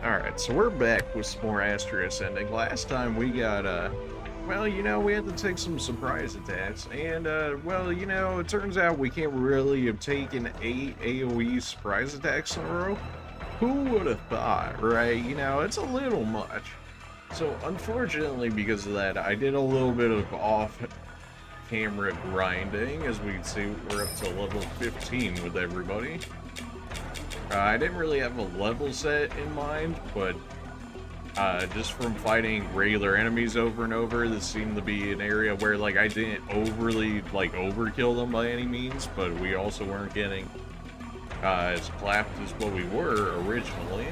Alright, so we're back with some more Astria Ascending. Last time we got, well, we had to take some surprise attacks, and, well, it turns out we can't really have taken 8 AoE surprise attacks in a row. Who would have thought, right? It's a little much. So, unfortunately, because of that, I did a little bit of off-camera grinding. As we can see, we're up to level 15 with everybody. I didn't really have a level set in mind, but just from fighting regular enemies over and over, this seemed to be an area where, like, I didn't overly, like, overkill them by any means, but we also weren't getting as clapped as what we were originally.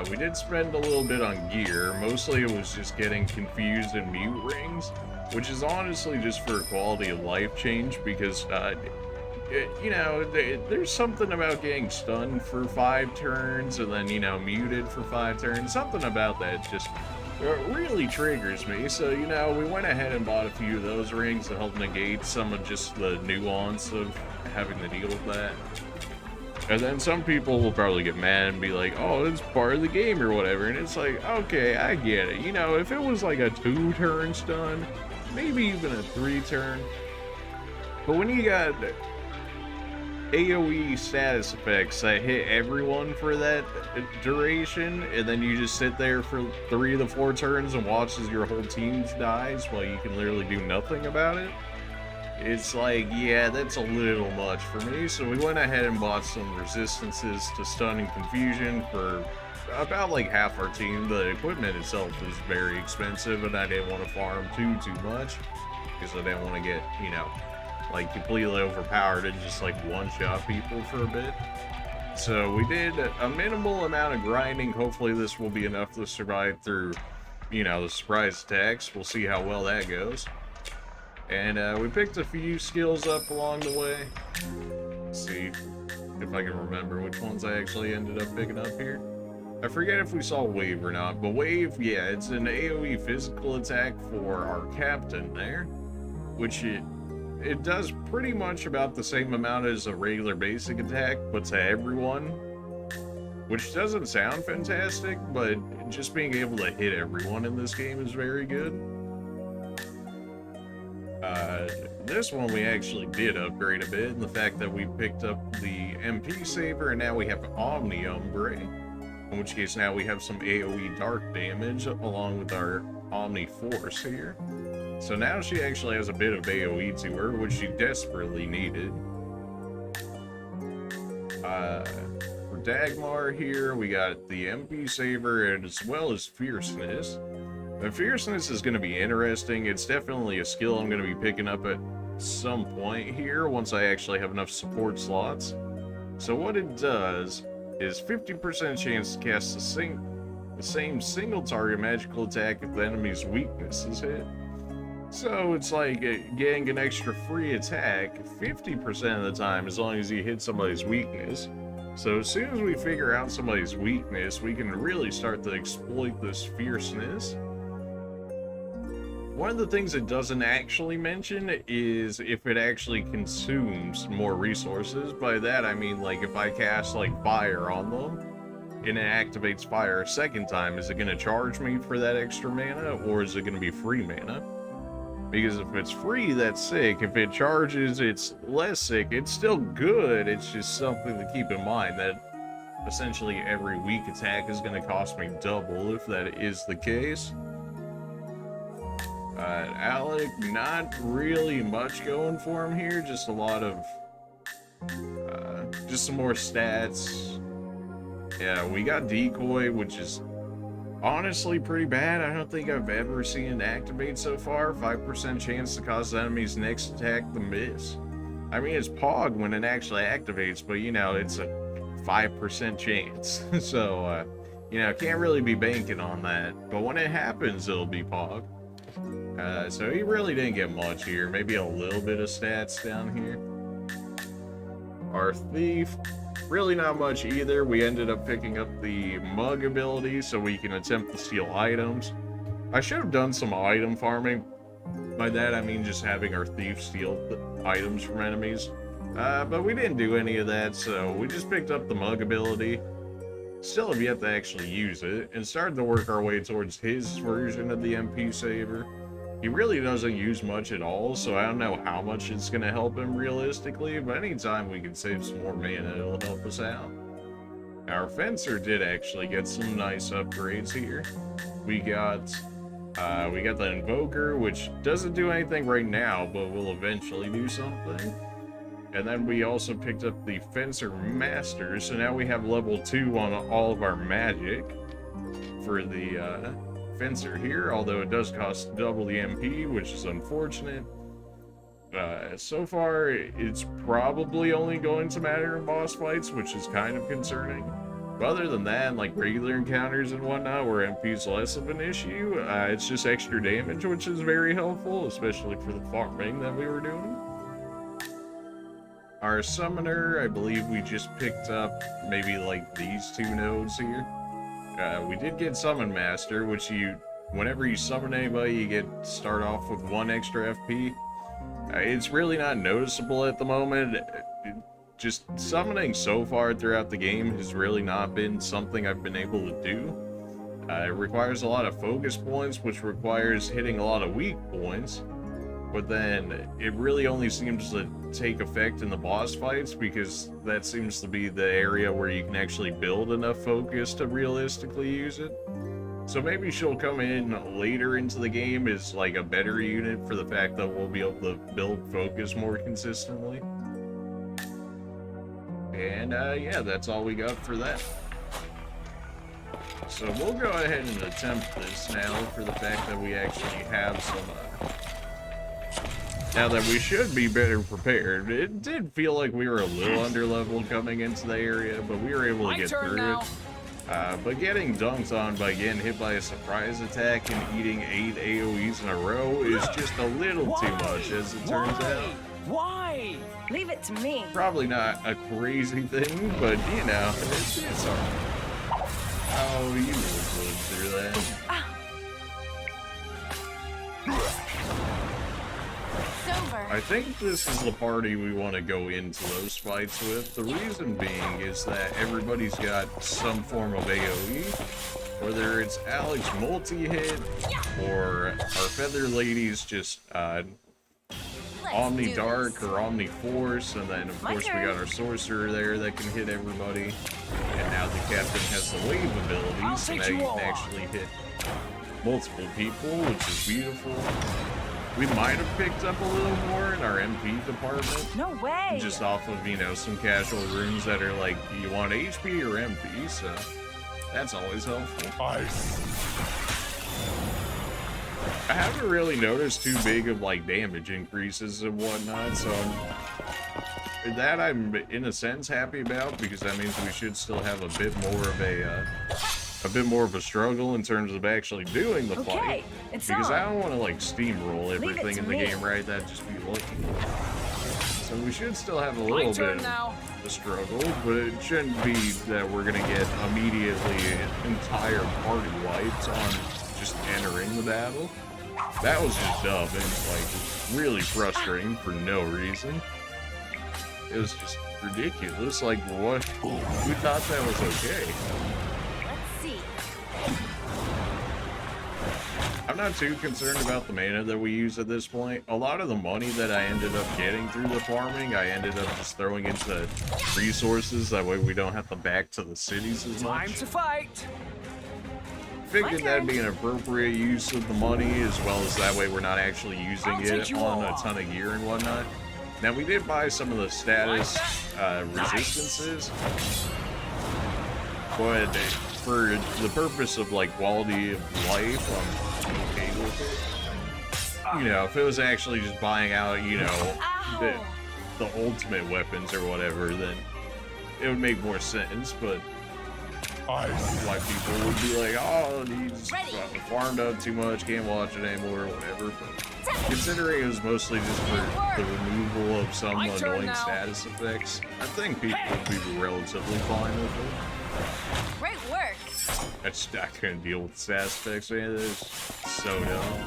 We did spend a little bit on gear. Mostly it was just getting confused in mute rings, which is honestly just for a quality of life change, because there's something about getting stunned for 5 turns and then, muted for 5 turns. Something about that just really triggers me. So, we went ahead and bought a few of those rings to help negate some of just the nuance of having to deal with that. And then some people will probably get mad and be like, oh, it's part of the game or whatever. And it's like, okay, I get it. If it was like a 2-turn stun, maybe even a 3-turn. But when you got AoE status effects that hit everyone for that duration, and then you just sit there for 3 to 4 turns and watch as your whole team dies while you can literally do nothing about it, it's like, yeah, that's a little much for me. So we went ahead and bought some resistances to stun and confusion for about like half our team. The equipment itself was very expensive, and I didn't want to farm too much because I didn't want to get, like completely overpowered and just like one-shot people for a bit. So we did a minimal amount of grinding. Hopefully this will be enough to survive through, the surprise attacks. We'll see how well that goes. And we picked a few skills up along the way. Let's see if I can remember which ones I actually ended up picking up here. I forget if we saw Wave or not, but Wave, yeah, it's an AoE physical attack for our captain there, which it does pretty much about the same amount as a regular basic attack, but to everyone, which doesn't sound fantastic, but just being able to hit everyone in this game is very good. This one we actually did upgrade a bit in the fact that we picked up the MP Saber, and now we have Omni Umbre, in which case now we have some AoE dark damage along with our Omni Force here. So now she actually has a bit of AoE to her, which she desperately needed. For Dagmar here, we got the MP Saber and as well as Fierceness. And Fierceness is going to be interesting. It's definitely a skill I'm going to be picking up at some point here once I actually have enough support slots. So what it does is 50% chance to cast the same single target magical attack if the enemy's weakness is hit. So it's like getting an extra free attack 50% of the time as long as you hit somebody's weakness. So as soon as we figure out somebody's weakness, we can really start to exploit this fierceness. One of the things it doesn't actually mention is if it actually consumes more resources. By that I mean, like, if I cast like fire on them and it activates fire a second time, is it going to charge me for that extra mana, or is it going to be free mana? Because if it's free, that's sick. If it charges, it's less sick. It's still good. It's just something to keep in mind that essentially every weak attack is going to cost me double if that is the case. Alec, not really much going for him here. Just a lot of, just some more stats. Yeah, we got Decoy, which is honestly pretty bad. I don't think I've ever seen it activate so far. 5% chance to cause the enemy's next attack to miss. I mean, it's Pog when it actually activates, but it's a 5% chance. So, can't really be banking on that. But when it happens, it'll be Pog. So he really didn't get much here. Maybe a little bit of stats down here. Our Thief, really not much either. We ended up picking up the Mug ability so we can attempt to steal items. I should have done some item farming. By that I mean just having our Thief steal items from enemies. But we didn't do any of that, so we just picked up the Mug ability. still have yet to actually use it, and started to work our way towards his version of the MP Saver. He really doesn't use much at all, so I don't know how much it's going to help him realistically, but anytime we can save some more mana, it'll help us out. Our Fencer did actually get some nice upgrades here. We got the Invoker, which doesn't do anything right now, but will eventually do something. And then we also picked up the Fencer Master, so now we have level 2 on all of our magic for the Fencer here, although it does cost double the MP, which is unfortunate. So far, it's probably only going to matter in boss fights, which is kind of concerning. But other than that, like regular encounters and whatnot, where MP is less of an issue, it's just extra damage, which is very helpful, especially for the farming that we were doing. Our Summoner, I believe we just picked up maybe like these 2 nodes here. We did get Summon Master, which whenever you summon anybody, you start off with 1 extra FP. It's really not noticeable at the moment. Just summoning so far throughout the game has really not been something I've been able to do. It requires a lot of focus points, which requires hitting a lot of weak points. But then it really only seems to take effect in the boss fights, because that seems to be the area where you can actually build enough focus to realistically use it. So maybe she'll come in later into the game as like a better unit for the fact that we'll be able to build focus more consistently. And yeah, that's all we got for that. So we'll go ahead and attempt this now for the fact that we actually have some now that we should be better prepared. It did feel like we were a little underleveled coming into the area, but we were able to get through it. But getting dunked on by getting hit by a surprise attack and eating 8 AoEs in a row is just a little too much, as it turns out. Why? Leave it to me. Probably not a crazy thing, but you know, it's alright. Oh, you lived through that. I think this is the party we want to go into those fights with. The reason being is that everybody's got some form of AoE, whether it's Alex multi-hit or our Feather Lady's just Omni Dark or Omni Force, and then of course we got our Sorcerer there that can hit everybody, and now the Captain has the Wave ability, so now you can actually hit multiple people, which is beautiful. We might have picked up a little more in our MP department. No way! Just off of, you know, some casual runes that are like, you want HP or MP, so that's always helpful. I haven't really noticed too big of like damage increases and whatnot, so that I'm in a sense happy about, because that means we should still have a bit more of a struggle in terms of actually doing the fight. Because I don't want to like steamroll everything in the game, right? That'd just be lucky. So we should still have a little bit of a struggle, but it shouldn't be that we're gonna get immediately an entire party wiped on just entering the battle. That was just dumb and like really frustrating for no reason. It was just ridiculous. Like, what? Who thought that was okay? I'm not too concerned about the mana that we use at this point. A lot of the money that I ended up getting through the farming, I ended up just throwing into resources. That way we don't have to back to the cities as much. Time to fight! Figured that'd be an appropriate use of the money, as well as that way we're not actually using it on a ton of gear and whatnot. Now we did buy some of the status resistances, but for the purpose of like quality of life, I'm okay with it. You know, if it was actually just buying out, you know, the ultimate weapons or whatever, then it would make more sense, but why people would be like, oh, he's farmed up too much, can't watch it anymore, or whatever. But considering it was mostly just for the removal of some annoying status effects, I think people would be relatively fine with it. Great work. I just not gonna deal with status effects, man. It's so dumb.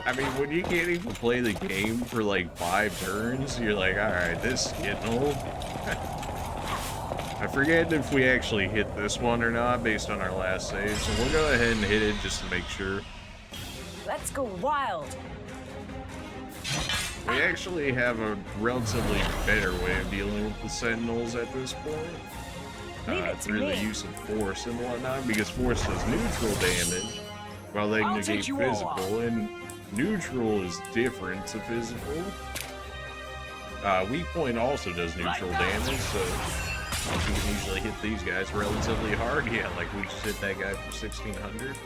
I mean, when you can't even play the game for like 5 turns, you're like, alright, this is getting old. I forget if we actually hit this one or not based on our last save, so we'll go ahead and hit it just to make sure. Let's go wild. We actually have a relatively better way of dealing with the Sentinels at this point. Through the use of force and whatnot, because force does neutral damage while they negate physical, and neutral is different to physical. Weak point also does neutral damage, so you can usually hit these guys relatively hard. Yeah, like we just hit that guy for 1600.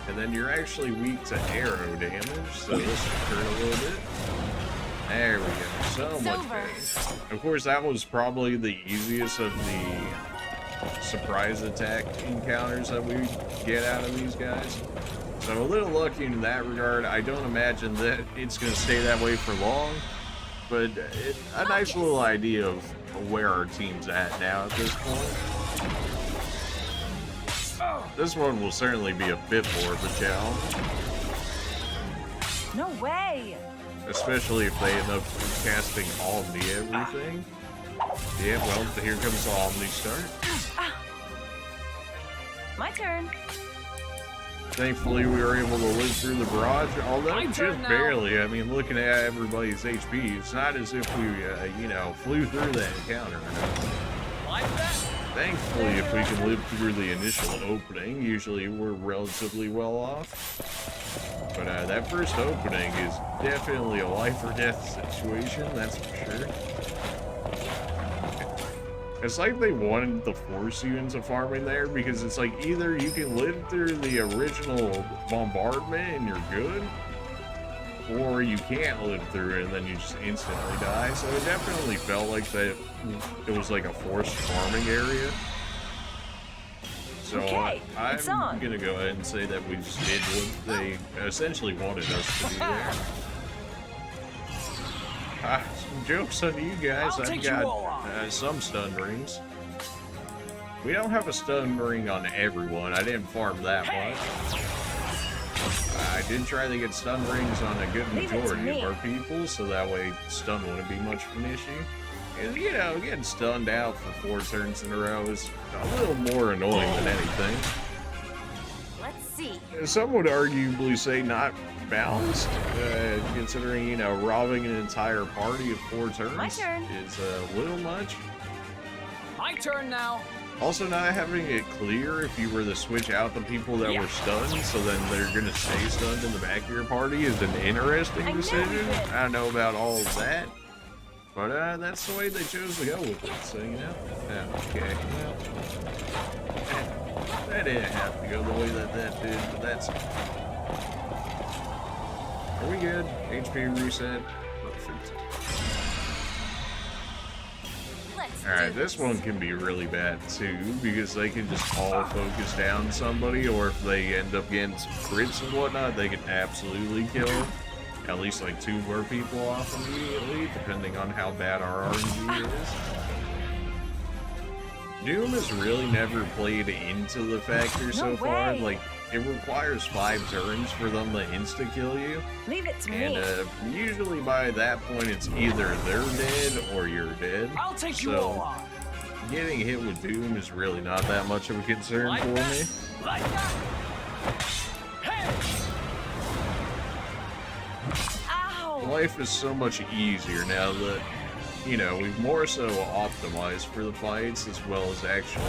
And then you're actually weak to arrow damage, so this will hurt a little bit. There we go, so much better. Of course, that was probably the easiest of the surprise attack encounters that we get out of these guys. So a little lucky in that regard. I don't imagine that it's going to stay that way for long, but a nice little idea of where our team's at now at this point. This one will certainly be a bit more of a challenge. No way! Especially if they end up casting Omni everything. Yeah, well, here comes the Omni start. My turn. Thankfully, we were able to live through the barrage, although just barely. I mean, looking at everybody's HP, it's not as if we, you know, flew through that encounter. Thankfully, if we can live through the initial opening, usually we're relatively well off. But that first opening is definitely a life or death situation, that's for sure. It's like they wanted to force you into farming there, because it's like either you can live through the original bombardment and you're good, or you can't live through it and then you just instantly die. So it definitely felt like that it was like a forced farming area. So okay, I'm gonna go ahead and say that we just did what they essentially wanted us to do there. Some jokes on you guys. I've got some stun rings. We don't have a stun ring on everyone. I didn't farm that much. I did try to get stun rings on a good majority of our people, so that way stun wouldn't be much of an issue. And, you know, getting stunned out for 4 turns in a row is a little more annoying than anything. Let's see. Some would arguably say not balanced, considering, you know, robbing an entire party of 4 turns is a little much. My turn now. Also, not having it clear if you were to switch out the people that were stunned, so then they're gonna stay stunned in the back of your party is an interesting decision. I don't know about all of that, but that's the way they chose to go with it, so, you know. Okay, well, that didn't have to go the way that did, but that's... Are we good? HP reset. Perfect. Alright, this one can be really bad too, because they can just all focus down somebody, or if they end up getting some crits and whatnot, they can absolutely kill at least like 2 more people off immediately, depending on how bad our RNG is. Doom has really never played into the factor so far. Like, it requires 5 turns for them to insta-kill you. Leave it to me. And usually by that point, it's either they're dead or you're dead. I'll take you all on. Getting hit with Doom is really not that much of a concern for me. Like that. Hey. Ow. Life is so much easier now that, you know, we've more so optimized for the fights, as well as actually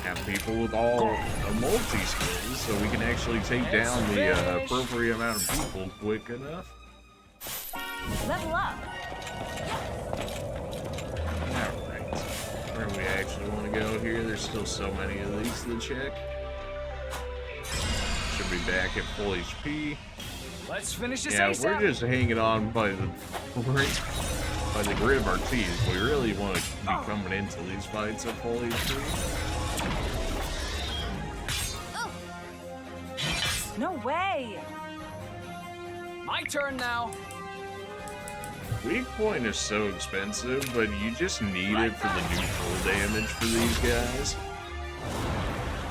have people with all multi-skills, so we can actually take down the appropriate amount of people quick enough. Level up. Alright. Where do we actually want to go here? There's still so many of these to check. Should be back at full HP. Let's finish this. Yeah, we're just hanging on by the grit of our teeth. We really want to be coming into these fights at full HP. No way! My turn now. Weak point is so expensive, but you just need it for the neutral damage for these guys.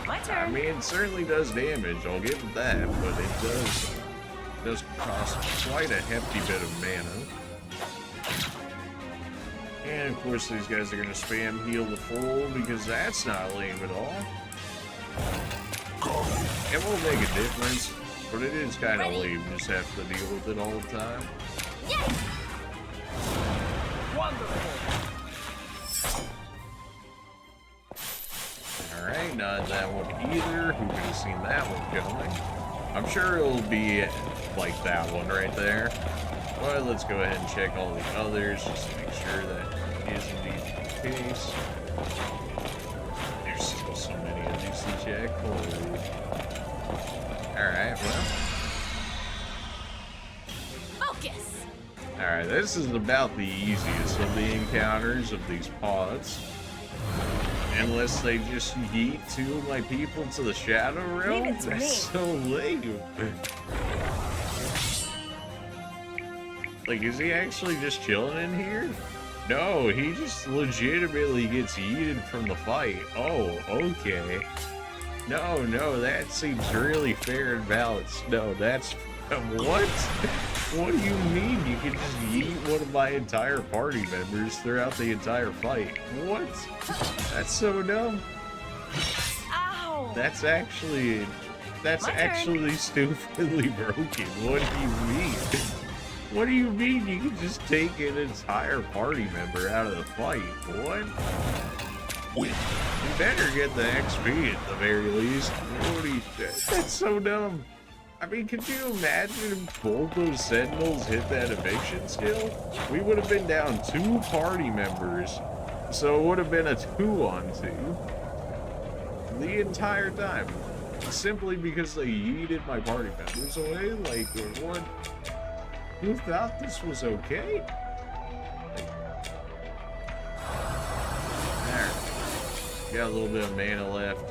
My turn. I mean, it certainly does damage, I'll give it that, but it does cost quite a hefty bit of mana. And of course these guys are gonna spam heal the full because that's not lame at all. It won't make a difference, but it is kind of lame. You just have to deal with it all the time. Yay! Wonderful. Alright, not that one either. Who could have seen that one coming? I'm sure it'll be like that one right there. But let's go ahead and check all the others just to make sure that is indeed the case. There's still so many of these to check. Holy. Alright, well. Focus! Alright, this is about the easiest of the encounters of these pods. Unless they just yeet two of my people to the Shadow Realm. Leave it to me. That's so lame. Like, is he actually just chilling in here? No, he just legitimately gets yeeted from the fight. Oh, okay. No, that seems really fair and balanced. No, that's... What? What do you mean you can just yeet one of my entire party members throughout the entire fight? What? That's so dumb. Ow! That's actually stupidly broken. What do you mean? What do you mean you can just take an entire party member out of the fight? What? You better get the XP at the very least. What do you... That's so dumb. I mean, could you imagine if both those Sentinels hit that eviction skill? We would have been down 2 party members, so it would have been a 2-on-2 the entire time. Simply because they yeeted my party members away? Like, what? Who thought this was okay? There. Got a little bit of mana left.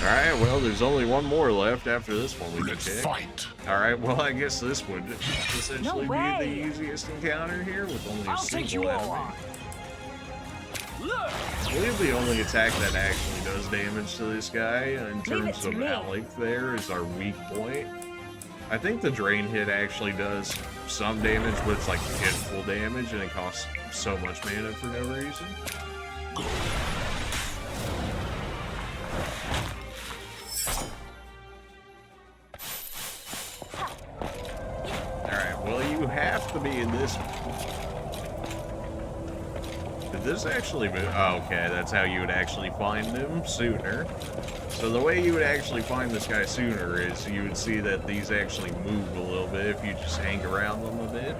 Alright, well, there's only one more left after this one we can check. Fight. Alright, well, I guess this would essentially No be way. the easiest encounter here with only a I'll take single you all enemy. on. Look! I believe the only attack that actually does damage to this guy in Leave it terms to of me. Alec there is our weak point. I think the drain hit actually does some damage, but it's like hit full damage and it costs so much mana for no reason. Alright, well, you have to be in this. Did this actually move? Oh, okay, that's how you would actually find him sooner. So the way you would actually find this guy sooner is you would see that these actually move a little bit if you just hang around them a bit.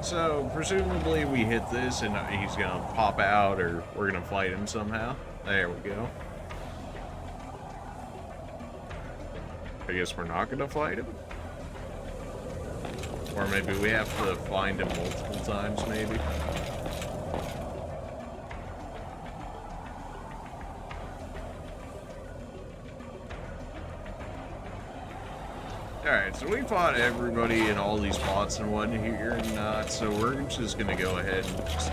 So presumably we hit this and he's gonna pop out, or we're gonna fight him somehow. There we go. I guess we're not gonna fight him. Or maybe we have to find him multiple times, maybe. Alright, so we fought everybody in all these spots and what here and not, so we're just gonna go ahead and just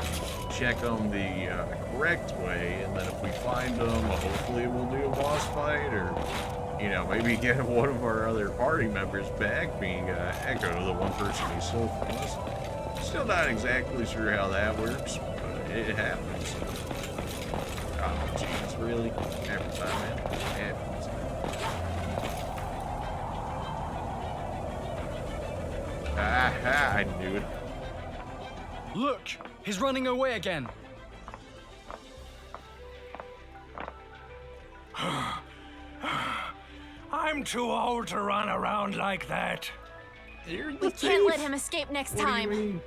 check them the correct way, and then if we find them, hopefully we'll do a boss fight, or, you know, maybe get one of our other party members back, being Echo, the one person he stole from us. Still not exactly sure how that works, but it happens. Oh, jeez, really? Every time, man. It happens. Aha, I knew it. Look! He's running away again. I'm too old to run around like that. You're the We can't let him escape next What do you time. mean?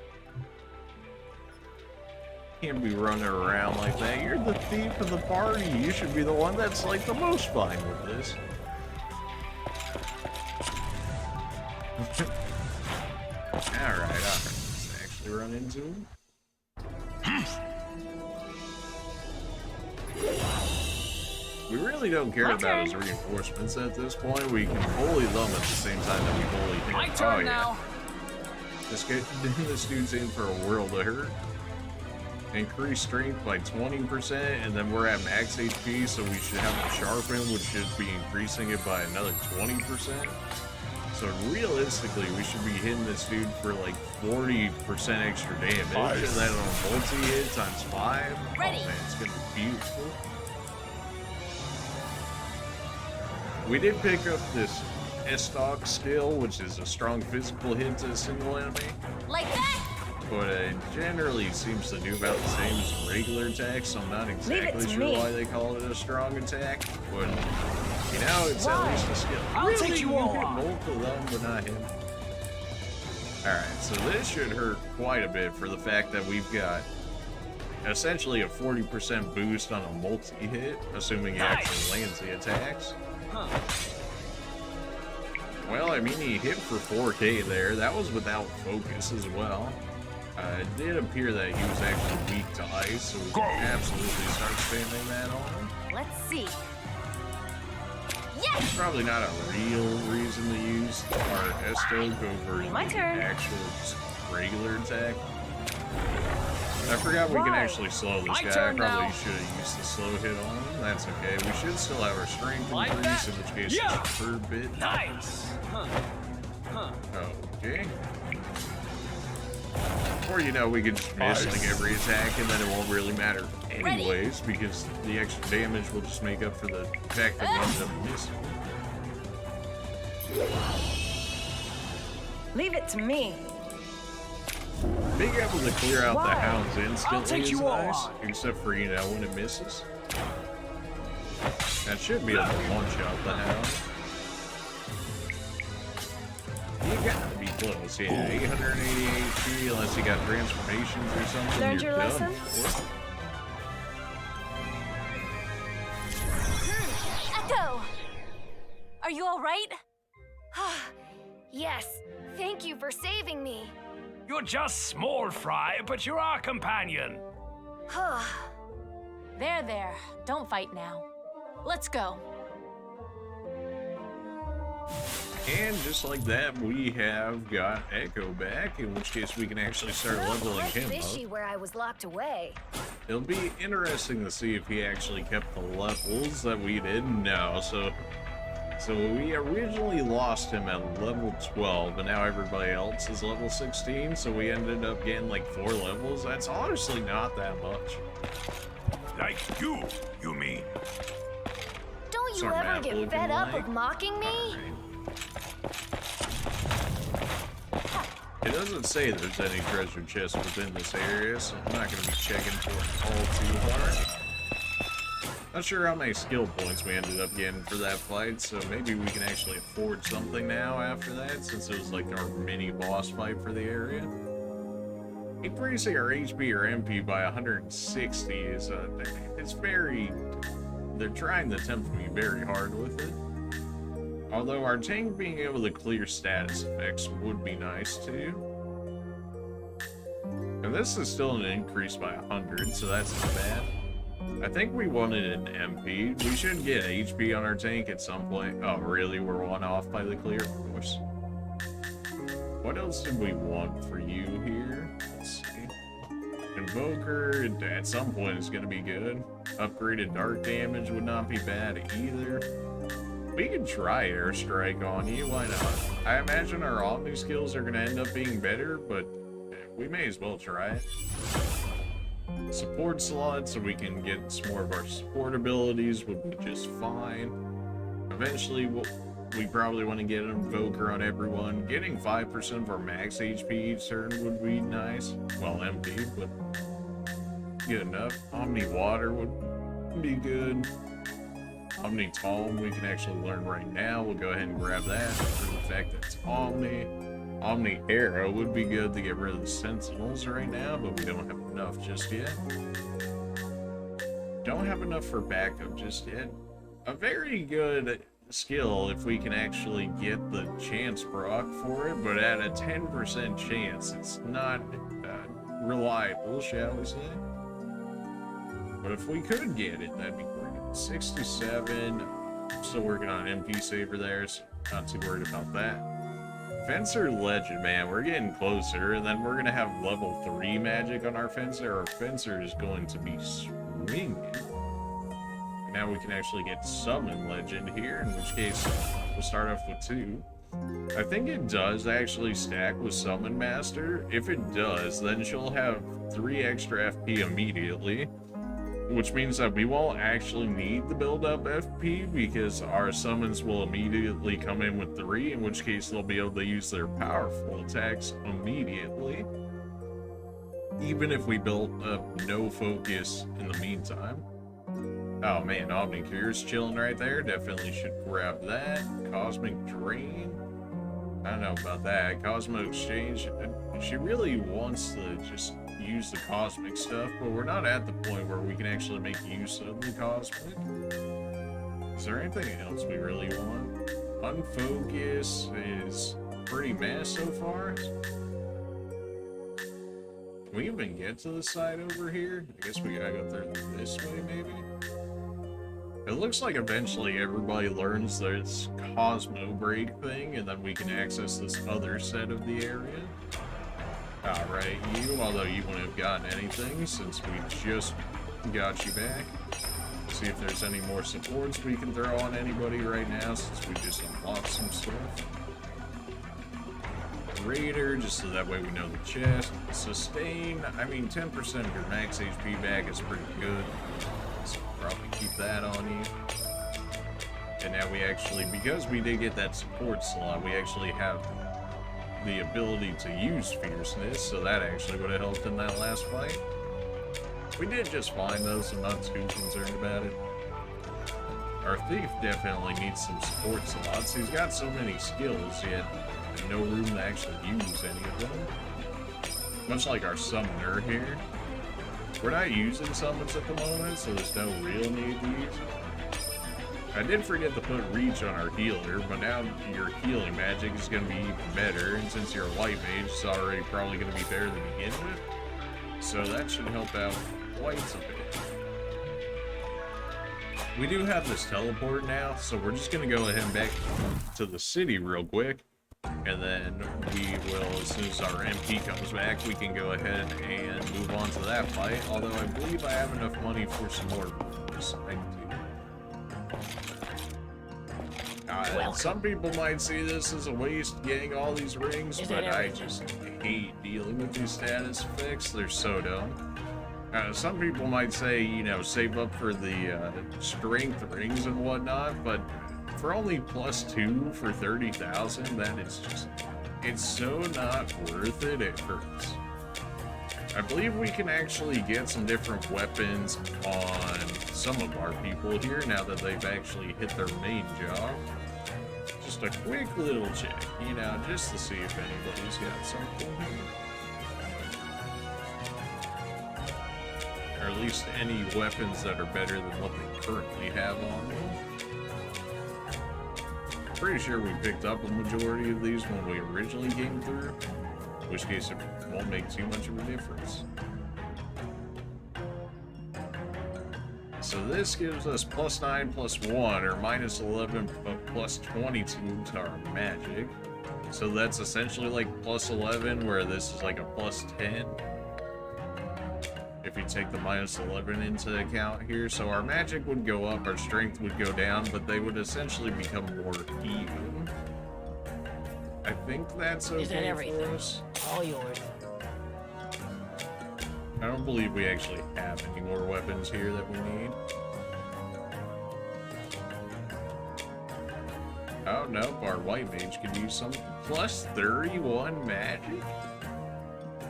Can't be running around like that. You're the thief of the party. You should be the one that's like the most fine with this. Alright. Let's actually run into him. We really don't care My about his turn. reinforcements at this point. We can bully them at the same time that we bully him. My turn Oh, yeah. now. This dude's in for a world of hurt. Increase strength by 20%, and then we're at max HP, so we should have a sharpen, which should be increasing it by another 20%. So realistically, we should be hitting this dude for like 40% extra damage. And then on a multi-hit times 5. Ready. Oh man, it's gonna be beautiful. We did pick up this S-Stock skill, which is a strong physical hit to a single enemy. Like that? But it generally seems to do about the same as regular attacks, so I'm not exactly sure why they call it a strong attack. But, you know, it's at least a skill. I'll take you all hit on. both of them, but not him. Alright, so this should hurt quite a bit for the fact that we've got essentially a 40% boost on a multi-hit, assuming he actually lands the attacks. Well, I mean, he hit for 4K there. That was without focus as well. It did appear that he was actually weak to ice, so we can absolutely start spamming that on him. Let's see. Yes! Probably not a real reason to use our S-Stoke over My the turn. actual just regular attack. I forgot we can actually slow this My guy. I turn probably now. should have used the slow hit on him. That's okay. We should still have our strength Like increase, that? in which case Yeah. it's per bit. Nice. Okay. Or, you know, we could just miss like every attack and then it won't really matter anyways, because the extra damage will just make up for the fact that we ended up missing. Leave it to me. Being able to clear out the hounds instantly take is you all nice, on. except for, you know, when it misses. That should be able to one-shot the hound. You gotta be close, yeah. 880 HP, unless you got transformations or something. Learned you're your done lesson? for. Echo! Are you alright? Yes, thank you for saving me. You're just small fry, but you're our companion. There. Don't fight now. Let's go. And just like that, we have got Echo back, in which case we can actually start leveling Quite him fishy up. where I was locked away. It'll be interesting to see if he actually kept the levels that we did. No, so we originally lost him at level 12, and now everybody else is level 16, so we ended up getting like 4 levels. That's honestly not that much. Like you mean? Don't you Sorry, ever Matt, get looking fed up like- of mocking me? It doesn't say there's any treasure chests within this area, so I'm not going to be checking for it all too hard. Not sure how many skill points we ended up getting for that fight, so maybe we can actually afford something now after that, since it was like our mini boss fight for the area. Increasing our HP or MP by 160 is, it's very... They're trying to tempt me very hard with it. Although our tank being able to clear status effects would be nice too. And this is still an increase by 100, so that's not bad. I think we wanted an MP. We should get HP on our tank at some point. Oh, really? We're one off by the clear? Of course. What else did we want for you here? Let's see. Invoker, at some point, is going to be good. Upgraded dark damage would not be bad either. We can try airstrike on you, why not? I imagine our Omni skills are going to end up being better, but we may as well try it. Support slot, so we can get some more of our support abilities, would be just fine. Eventually, we probably want to get an Invoker on everyone. Getting 5% of our max HP each turn would be nice. Well, MP, but good enough. Omni Water would be good. Omni Tome we can actually learn right now. We'll go ahead and grab that for the fact that it's Omni. Omni Arrow would be good to get rid of the Sentinels right now, but we don't have enough just yet. Don't have enough for backup just yet. A very good skill if we can actually get the chance proc for it, but at a 10% chance, it's not reliable, shall we say. But if we could get it, that'd be great. 67, still working on an MP saver there, so not too worried about that. Fencer Legend, man, we're getting closer, and then we're gonna have level 3 magic on our Fencer. Our Fencer is going to be swinging. Now we can actually get Summon Legend here, in which case we'll start off with 2. I think it does actually stack with Summon Master. If it does, then she'll have 3 extra FP immediately, which means that we won't actually need the build-up FP because our summons will immediately come in with 3, in which case they'll be able to use their powerful attacks immediately, even if we built up no focus in the meantime. Oh man, Omnicure's chilling right there. Definitely should grab that. Cosmic Drain. I don't know about that. Cosmo Exchange. She really wants to just use the cosmic stuff, but we're not at the point where we can actually make use of the cosmic. Is there anything else we really want? Unfocus is pretty meh so far. Can we even get to the side over here? I guess we gotta go through this way, maybe? It looks like eventually everybody learns this Cosmo Break thing, and then we can access this other set of the area. Alright, you, although you wouldn't have gotten anything since we just got you back. See if there's any more supports we can throw on anybody right now since we just unlocked some stuff. Raider, just so that way we know the chest. Sustain, I mean 10% of your max HP back is pretty good. So probably keep that on you. And now we actually, because we did get that support slot, we actually have the ability to use Fierceness, so that actually would have helped in that last fight. We did just fine though, so I'm not too concerned about it. Our Thief definitely needs some support slots. He's got so many skills, yet no room to actually use any of them. Much like our Summoner here. We're not using summons at the moment, so there's no real need to use it. I did forget to put Reach on our healer, but now your healing magic is going to be even better, and since you're a white mage, it's already probably going to be better to begin with. So that should help out quite a bit. We do have this teleport now, so we're just going to go ahead and back to the city real quick. And then we will, as soon as our MP comes back, we can go ahead and move on to that fight. Although I believe I have enough money for some more rooms. I do. Some people might see this as a waste getting all these rings, but I just hate dealing with these status effects. They're so dumb. Some people might say, you know, save up for the strength rings and whatnot, but for only +2 for 30,000, that is just, it's so not worth it, it hurts. I believe we can actually get some different weapons on some of our people here now that they've actually hit their main job. Just a quick little check, you know, just to see if anybody's got something here. Or at least any weapons that are better than what they currently have on them. Pretty sure we picked up a majority of these when we originally came through, in which case it won't make too much of a difference. So this gives us +9 +1, or -11 but +22 to our magic. So that's essentially like +11, where this is like a +10. If you take the -11 into account here, so our magic would go up, our strength would go down, but they would essentially become more even. I think that's okay for us. All yours. I don't believe we actually have any more weapons here that we need. Oh nope, our white mage can use some +31 magic.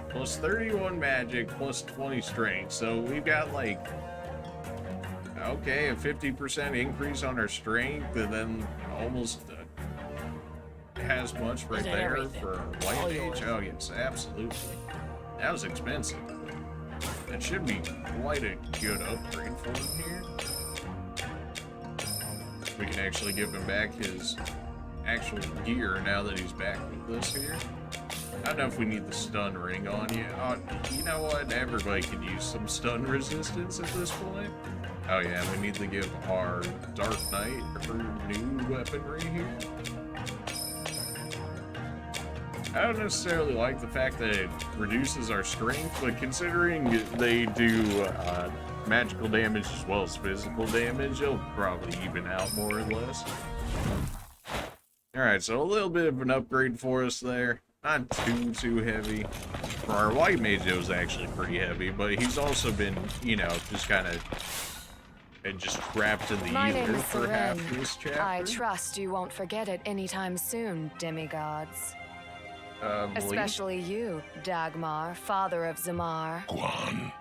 +31 magic, +20 strength. So we've got like, okay, a 50% increase on our strength, and then almost as much right there for our white mage. Oh yes, absolutely. That was expensive. That should be quite a good upgrade for him here. We can actually give him back his actual gear now that he's back with us here. I don't know if we need the stun ring on you. You know what? Everybody can use some stun resistance at this point. Oh yeah, we need to give our Dark Knight her new weaponry here. I don't necessarily like the fact that it reduces our strength, but considering they do magical damage as well as physical damage, it'll probably even out more or less. Alright, so a little bit of an upgrade for us there. Not too heavy. For our white mage, it was actually pretty heavy, but he's also been, you know, just kind of just trapped in the My name ether is for half Seren. this chapter. I trust you won't forget it anytime soon, demigods. Lee? Especially you, Dagmar, father of Zamar. Guan.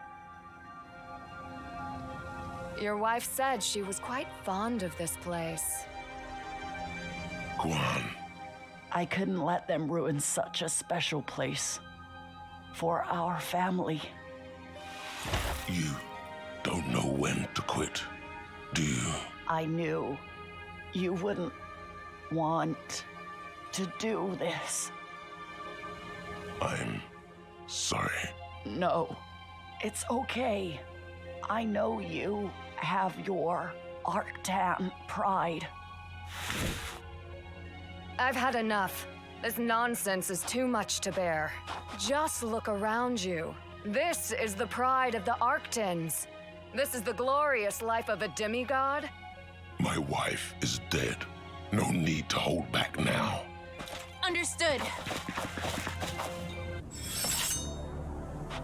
Your wife said she was quite fond of this place. Guan. I couldn't let them ruin such a special place for our family. You don't know when to quit, do you? I knew you wouldn't want to do this. I'm sorry. No, it's okay. I know you have your Arctan pride. I've had enough. This nonsense is too much to bear. Just look around you. This is the pride of the Arctans. This is the glorious life of a demigod. My wife is dead. No need to hold back now. Understood.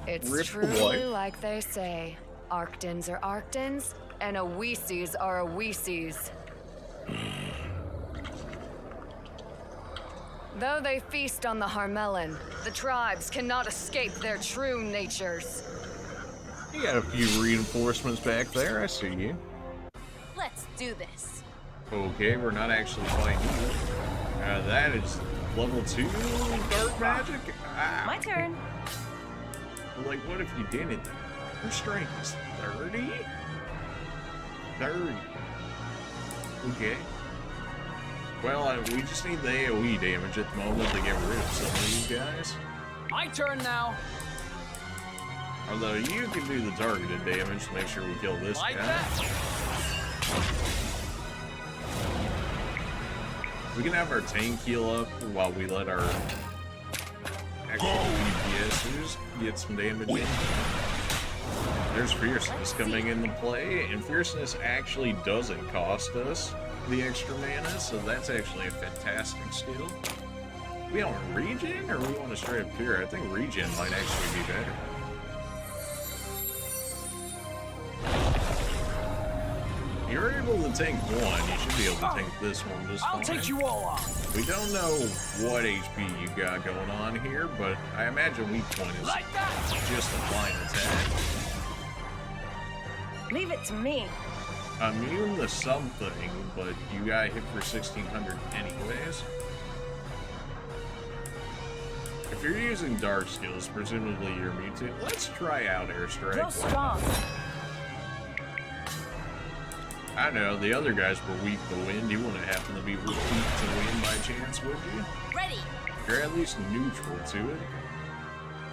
It's Rip the truly wife. like they say. Arctans are Arctans, and Oeses are Oeses. Though they feast on the Harmelin, the tribes cannot escape their true natures. You got a few reinforcements back there, I see you. Let's do this. Okay, we're not actually fighting you. That is level 2 dark magic? Ah. My turn. Like, what if you didn't? Your strength is 30? 30. Okay. Well, we just need the AoE damage at the moment to get rid of some of these guys. My turn now. Although you can do the targeted damage to make sure we kill this Like guy. that. We can have our tank heal up while we let our actual DPSers get some damage in. There's Fierceness coming into play, and Fierceness actually doesn't cost us the extra mana, so that's actually a fantastic skill. We want regen, or we want to straight up cure? I think regen might actually be better. You're able to tank one, you should be able to tank this one just I'll fine. take you all on. We don't know what HP you got going on here, but I imagine weak point is Like that. just a fine attack. Leave it to me. Immune to something, but you got hit for 1600 anyways. If you're using dark skills, presumably you're muted. Let's try out airstrike. Go strong. I don't know, the other guys were weak to wind. You wouldn't happen to be weak to wind by chance, would you? Ready. You're at least neutral to it.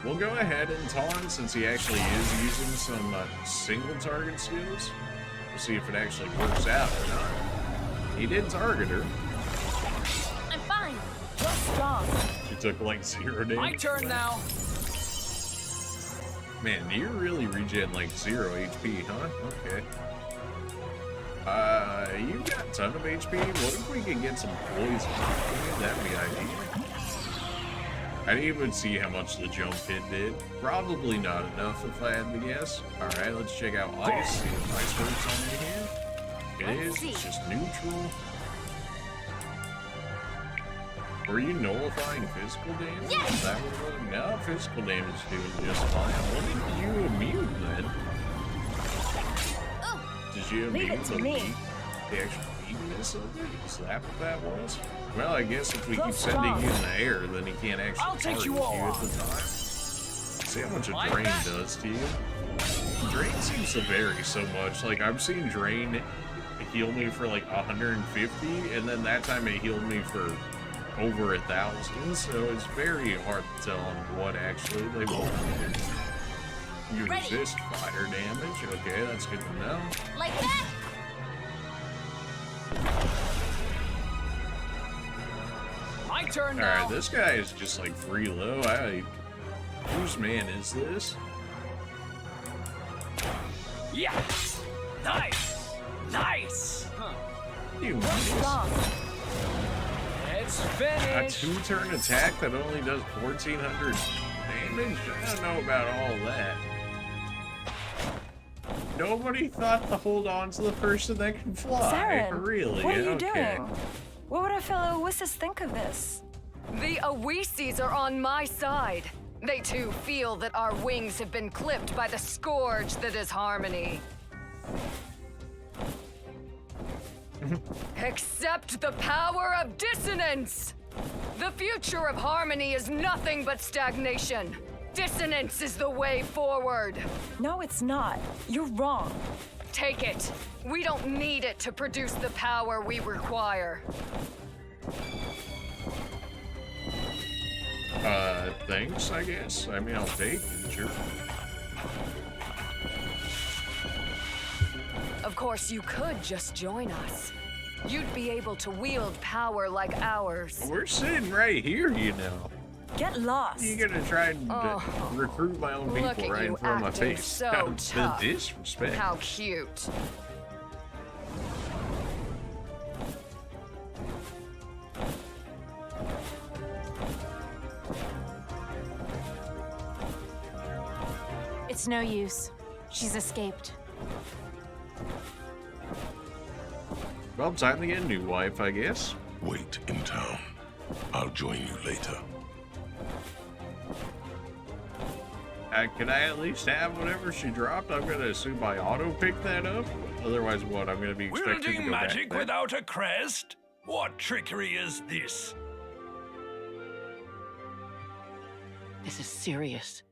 We'll go ahead and taunt since he actually is using some single target skills. We'll see if it actually works out or not. He did target her. I'm fine. Go strong. She took like 0 damage. My turn now. Man, you really regen like 0 HP, huh? Okay. You've got a ton of HP. What if we could get some poison? That'd be ideal. I didn't even see how much the jump hit did. Probably not enough if I had to guess. Alright, let's check out ice. See if ice works on me here. It Let's is. see. It's just neutral. Were you nullifying physical damage? Yes! Is that what it was? No, physical damage is doing just fine. What did you immune then? Oh, Did you Leave immune it to the me. weak- the actual weakness of it? Is that what that was? Well, I guess if we Go keep sending strong. you in the air, then he can't actually I'll take target you all at the on. time. See how much a Like drain that. does to you. Drain seems to vary so much. Like, I've seen drain heal me for like 150, and then that time it healed me for over 1,000, so it's very hard to tell on what actually they will do. You Ready. resist fire damage. Okay, that's good to know. like that. My turn now. Alright, this guy is just like free low. Whose man is this? Yeah. Nice. Nice. Huh. You Go miss. strong. It's A Finish! 2-turn attack that only does 1,400 damage? I don't know about all that. Nobody thought to hold on to the person that can fly. Saren, Really? what are you Okay. doing? What would our fellow Oasis think of this? The Oases are on my side. They too feel that our wings have been clipped by the scourge that is Harmony. Accept the power of dissonance! The future of Harmony is nothing but stagnation. Dissonance is the way forward. No, it's not. You're wrong. Take it. We don't need it to produce the power we require. Thanks, I guess. I mean, I'll take it, sure. Of course, you could just join us. You'd be able to wield power like ours. We're sitting right here, you know. Get lost. You gonna try and recruit my own Look people at right you in front of my acting face. so The tough. disrespect. How cute. It's no use. She's escaped. Well, time to get a new wife, I guess. Wait in town. I'll join you later. Can I at least have whatever she dropped? I'm gonna assume I auto-pick that up. Otherwise, what? I'm gonna be expected to Wielding go magic back there? without a crest? What trickery is this? This is serious.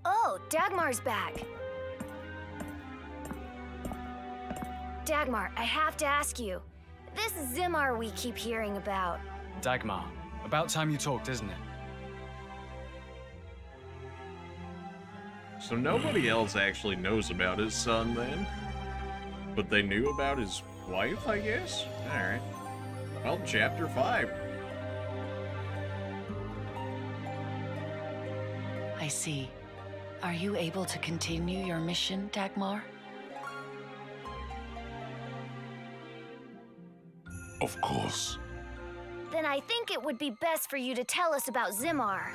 Oh, Dagmar's back. Dagmar, I have to ask you. This Zimar we keep hearing about. Dagmar, about time you talked, isn't it? So nobody else actually knows about his son then? But they knew about his wife, I guess? Alright. Well, chapter 5. I see. Are you able to continue your mission, Dagmar? Of course. Then I think it would be best for you to tell us about Zimar.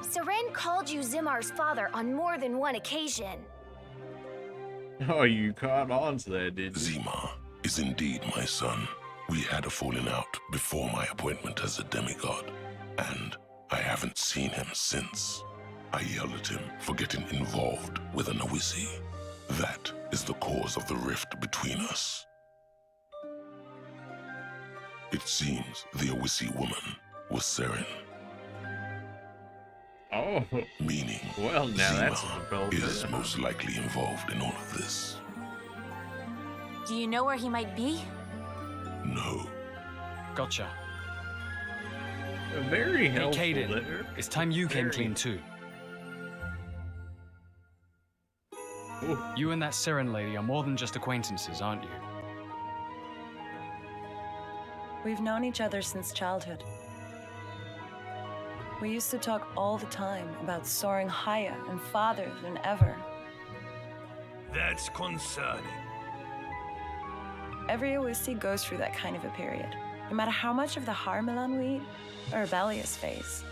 Seren called you Zimar's father on more than one occasion. Oh, you caught on to that, did you? Zima is indeed my son. We had a falling out before my appointment as a demigod, and I haven't seen him since. I yelled at him for getting involved with an Oisi. That is the cause of the rift between us. It seems the Oisi woman was Seren, Oh, meaning well, now that's a Zima development. is most likely involved in all of this. Do you know where he might be? No. Gotcha. Very Hey, helpful Caden, there. it's time you came Very. clean too. Ooh. You and that Seren lady are more than just acquaintances, aren't you? We've known each other since childhood. We used to talk all the time about soaring higher and farther than ever. That's concerning. Every Oaisi goes through that kind of a period, no matter how much of the Harmelan we eat or rebellious phase.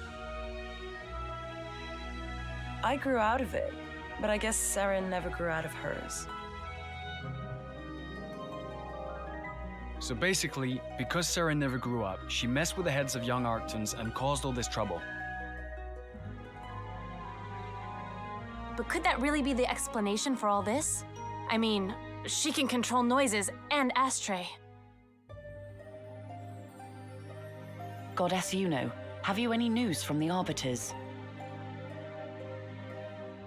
I grew out of it, but I guess Seren never grew out of hers. So basically, because Seren never grew up, she messed with the heads of young Arctons and caused all this trouble. But could that really be the explanation for all this? I mean, she can control noises and Astria. Goddess Yuno, have you any news from the Arbiters?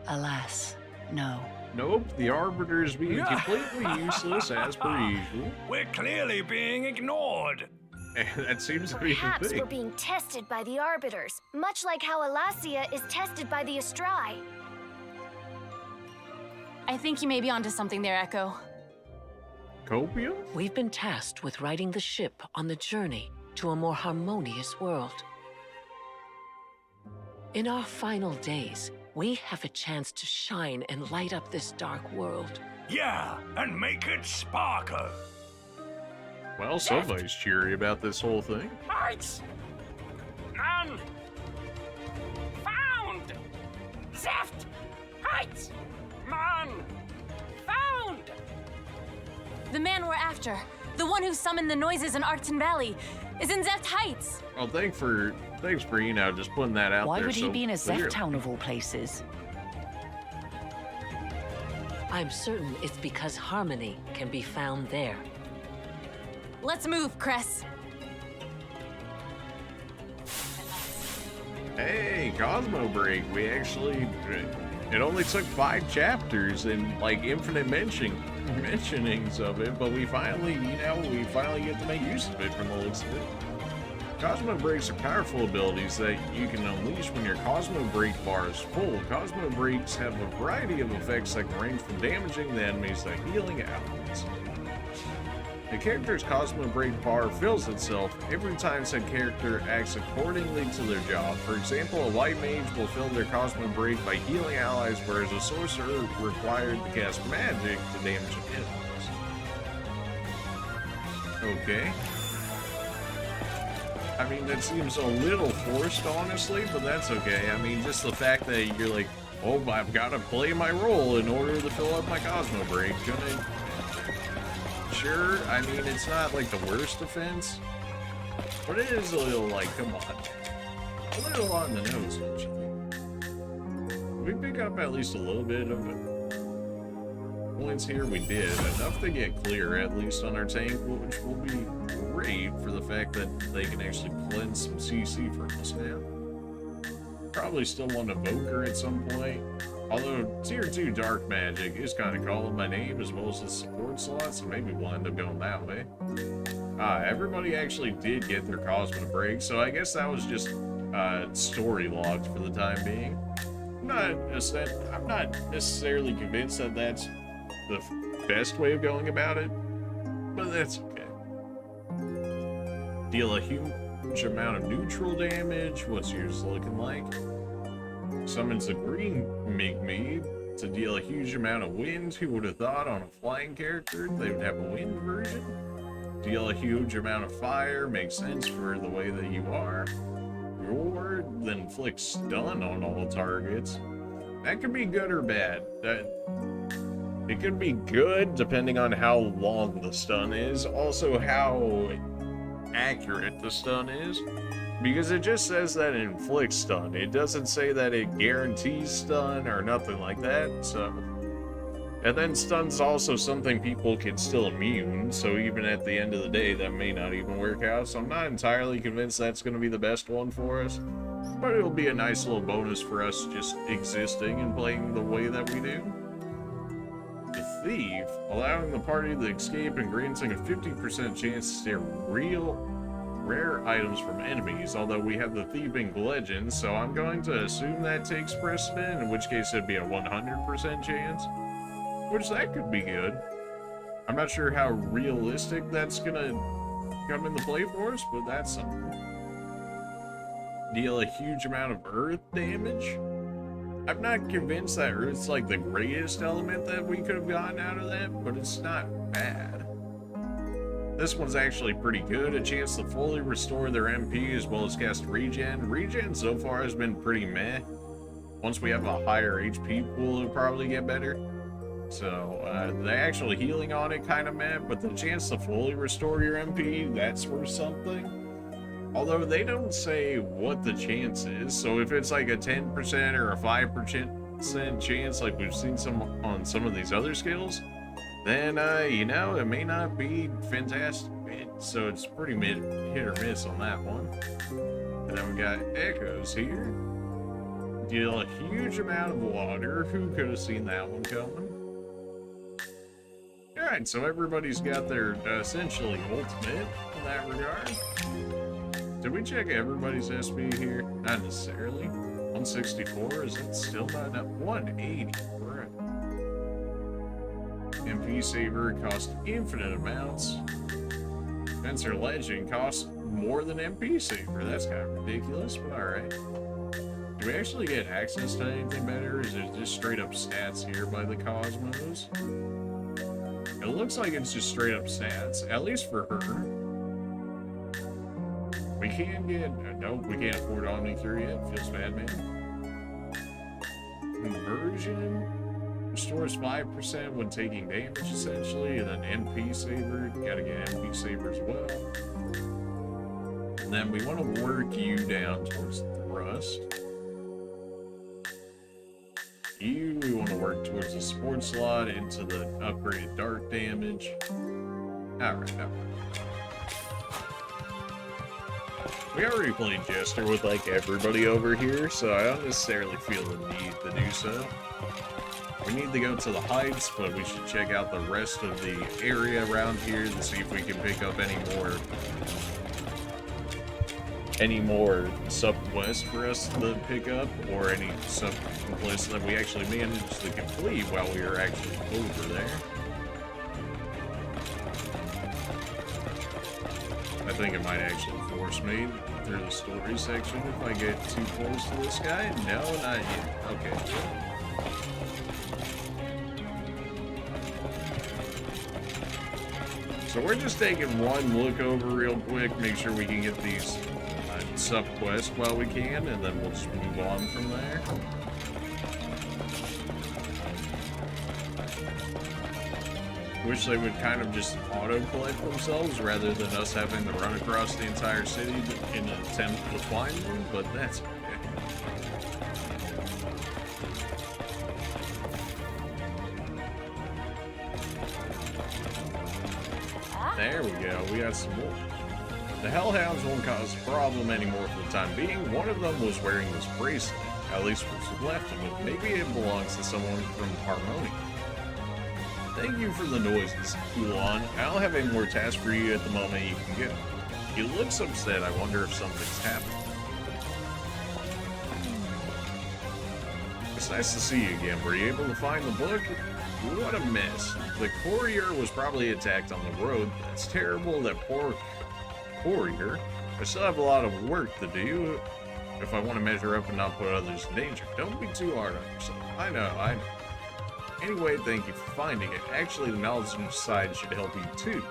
Alas, no. Nope, the Arbiter's being completely useless as per usual. We're clearly being ignored. That seems to be the Perhaps thing. we're being tested by the Arbiters, much like how Alasia is tested by the Astrai. I think you may be onto something there, Echo. Copium? We've been tasked with riding the ship on the journey to a more harmonious world. In our final days, we have a chance to shine and light up this dark world. Yeah, and make it sparkle. Well, somebody's cheery about this whole thing. Heights! None! Found! Zeft! Heights! Man! Found! The man we're after, the one who summoned the noises in Arcton Valley, is in Zeft Heights. Well, thanks for just putting that out Why there. would he so be in a clearly. Zeft town of all places? I'm certain it's because harmony can be found there. Let's move, Cress. Hey, Cosmo Break. We actually, it only took 5 chapters and like infinite mentionings of it, but we finally get to make use of it from the looks of it. Cosmo Breaks are powerful abilities that you can unleash when your Cosmo Break bar is full. Cosmo Breaks have a variety of effects that can range from damaging the enemies to healing allies. The character's Cosmo Break bar fills itself every time said character acts accordingly to their job. For example, a white mage will fill their Cosmo Break by healing allies, whereas a sorcerer required to cast magic to damage enemies. Okay. I mean, that seems a little forced, honestly, but that's okay. I mean, just the fact that you're like, oh, I've got to play my role in order to fill up my Cosmo Break. Sure, I mean, it's not like the worst offense, but it is a little like, come on, a little on the nose, don't you think? We pick up at least a little bit of points here. We did enough to get clear, at least on our tank, which will be great for the fact that they can actually cleanse some CC from us now. Probably still want to Evoker at some point. Although Tier 2 Dark Magic is kind of calling my name as well as the support slot, so maybe we'll end up going that way. Everybody actually did get their Cosmo Break, so I guess that was just story locked for the time being. I'm not necessarily convinced that that's the best way of going about it, but that's okay. Deal a huge amount of neutral damage. What's yours looking like? Summons a green migmie to deal a huge amount of wind. Who would have thought on a flying character they would have a wind version? Deal a huge amount of fire. Makes sense for the way that you are. Roar, then inflict stun on all targets. That could be good or bad. It could be good depending on how long the stun is. Also how accurate the stun is. Because it just says that it inflicts stun. It doesn't say that it guarantees stun or nothing like that, so... And then stun's also something people can still immune, so even at the end of the day, that may not even work out. So I'm not entirely convinced that's going to be the best one for us. But it'll be a nice little bonus for us just existing and playing the way that we do. The Thief, allowing the party to escape and granting a 50% chance to steal rare items from enemies, although we have the Thieving Legend, so I'm going to assume that takes precedent, in which case it'd be a 100% chance. Which that could be good. I'm not sure how realistic that's gonna come into play for us, but that's something. Deal a huge amount of earth damage. I'm not convinced that earth's like the greatest element that we could have gotten out of that, but it's not bad. This one's actually pretty good. A chance to fully restore their MP as well as cast regen. Regen so far has been pretty meh. Once we have a higher HP pool, it'll probably get better. So, the actual healing on it kind of meh, but the chance to fully restore your MP, that's worth something. Although they don't say what the chance is, so if it's like a 10% or a 5% chance like we've seen on some of these other skills, then, you know, it may not be fantastic. So it's pretty hit or miss on that one. And then we got Echoes here. Deal a huge amount of water. Who could have seen that one coming? Alright, so everybody's got their essentially ultimate in that regard. Did we check everybody's SP here? Not necessarily. 164, is it still not enough? 180, right. MP Saver cost infinite amounts. Fencer Legend costs more than MP Saver. That's kind of ridiculous, but alright. Do we actually get access to anything better, or is it just straight up stats here by the Cosmos? It looks like it's just straight up stats, at least for her. We can get, nope, we can't afford Omni-Cure yet. Feels bad, man. Conversion restores 5% when taking damage, essentially, and then NP Saver. Gotta get NP Saver as well. And then we want to work you down towards Thrust. You, we want to work towards the support slot into the upgraded dark damage. Alright. We already played Jester with like everybody over here, so I don't necessarily feel the need to do so. We need to go to the heights, but we should check out the rest of the area around here to see if we can pick up any more sub-quests for us to pick up, or any sub-quests that we actually managed to complete while we were actually over there. I think it might actually force me through the story section if I get too close to this guy. No, not yet. Okay. So we're just taking one look over real quick, make sure we can get these sub-quests while we can, and then we'll just move on from there. Wish they would kind of just auto-collect themselves rather than us having to run across the entire city in an attempt to find them, but that's okay. There we go, we got some more. The Hellhounds won't cause a problem anymore for the time being. One of them was wearing this bracelet, at least what's left of it. Maybe it belongs to someone from Harmonia. Thank you for the noises, Ulan. I don't have any more tasks for you at the moment. You can go. He looks upset. I wonder if something's happened. It's nice to see you again. Were you able to find the book? What a mess. The courier was probably attacked on the road. That's terrible. That poor courier. I still have a lot of work to do if I want to measure up and not put others in danger. Don't be too hard on yourself. I know. Anyway, thank you for finding it. Actually, the knowledge side should help you too.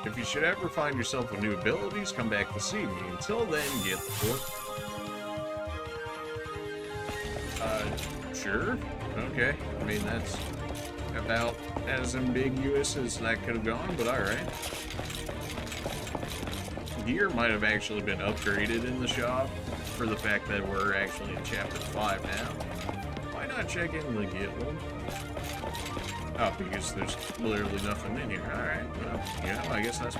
If you should ever find yourself with new abilities, come back to see me. Until then, get the book. Sure. Okay. I mean, that's about as ambiguous as that could have gone, but alright. Gear might have actually been upgraded in the shop for the fact that we're actually in Chapter 5 now. Why not check in the guild? Oh, because there's literally nothing in here. Alright, well, yeah, I guess that's...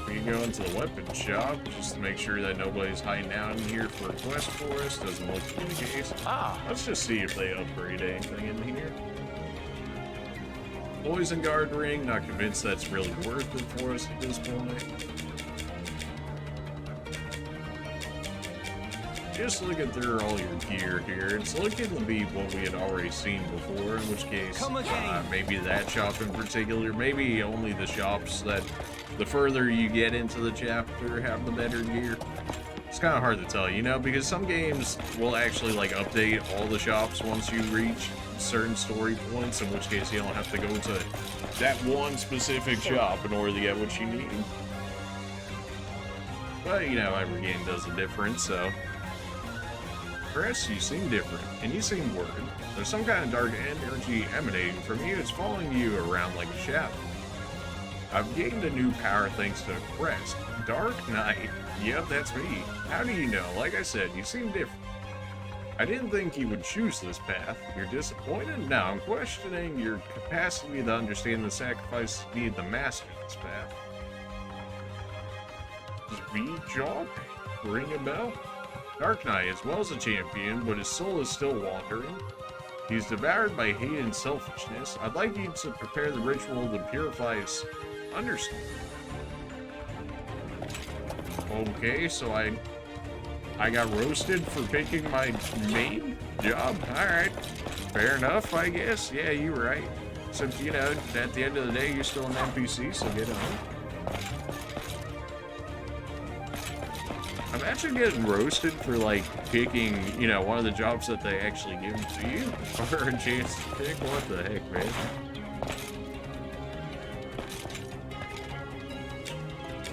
We can go into the weapon shop just to make sure that nobody's hiding out in here for a quest for us. Doesn't look to be the case. Let's just see if they upgrade anything in here. Poison guard ring, not convinced that's really worth it for us at this point. Just looking through all your gear here, it's looking to be what we had already seen before, in which case, maybe that shop in particular, maybe only the shops that the further you get into the chapter have the better gear. It's kind of hard to tell, you know, because some games will actually like update all the shops once you reach certain story points, in which case you don't have to go to that one specific shop in order to get what you need. But, you know, every game does it different, so... Chris, you seem different, and you seem worried. There's some kind of dark energy emanating from you. It's following you around like a shadow. I've gained a new power thanks to a crest. Dark Knight. Yep, that's me. How do you know? Like I said, you seem different. I didn't think you would choose this path. You're disappointed? No, I'm questioning your capacity to understand the sacrifice needed to master this path. Does V-Jock ring a bell? Dark Knight is well as a champion, but his soul is still wandering. He's devoured by hate and selfishness. I'd like you to prepare the ritual to purify his understanding. Okay, so I got roasted for picking my main job? Alright. Fair enough, I guess. Yeah, you're right. Except, you know, at the end of the day, you're still an NPC, so get on. I Imagine getting roasted for, like, picking, you know, one of the jobs that they actually give to you, or a chance to pick. What the heck, man?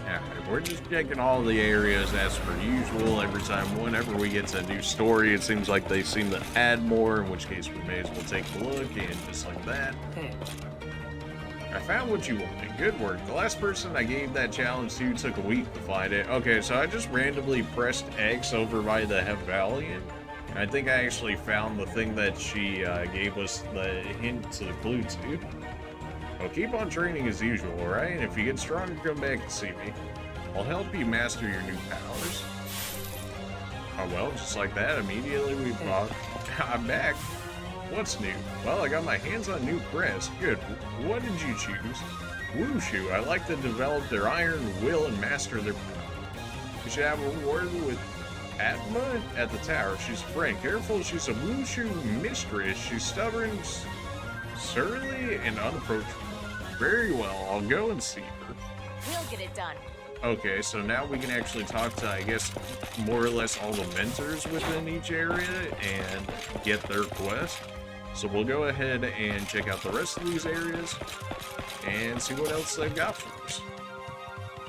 Alright, we're just checking all the areas as per usual. Every time, whenever we get to a new story, it seems like they seem to add more, in which case we may as well take a look, and just like that. I found what you wanted. Good work. The last person I gave that challenge to took a week to find it. Okay, so I just randomly pressed X over by the Hevalian. I think I actually found the thing that she gave us the hint to the clue to. Well, keep on training as usual, alright? And if you get stronger, come back and see me. I'll help you master your new powers. Oh well, just like that, immediately we fought. I'm back. What's new? Well, I got my hands on new crest. Good. What did you choose? Wushu. I like to develop their iron will and master their power. We should have a word with Atma at the tower. She's a friend. Careful, she's a Wushu mistress. She's stubborn, surly, and unapproachable. Very well, I'll go and see her. We'll get it done. Okay, so now we can actually talk to, I guess, more or less all the mentors within each area and get their quest. So we'll go ahead and check out the rest of these areas and see what else they've got for us.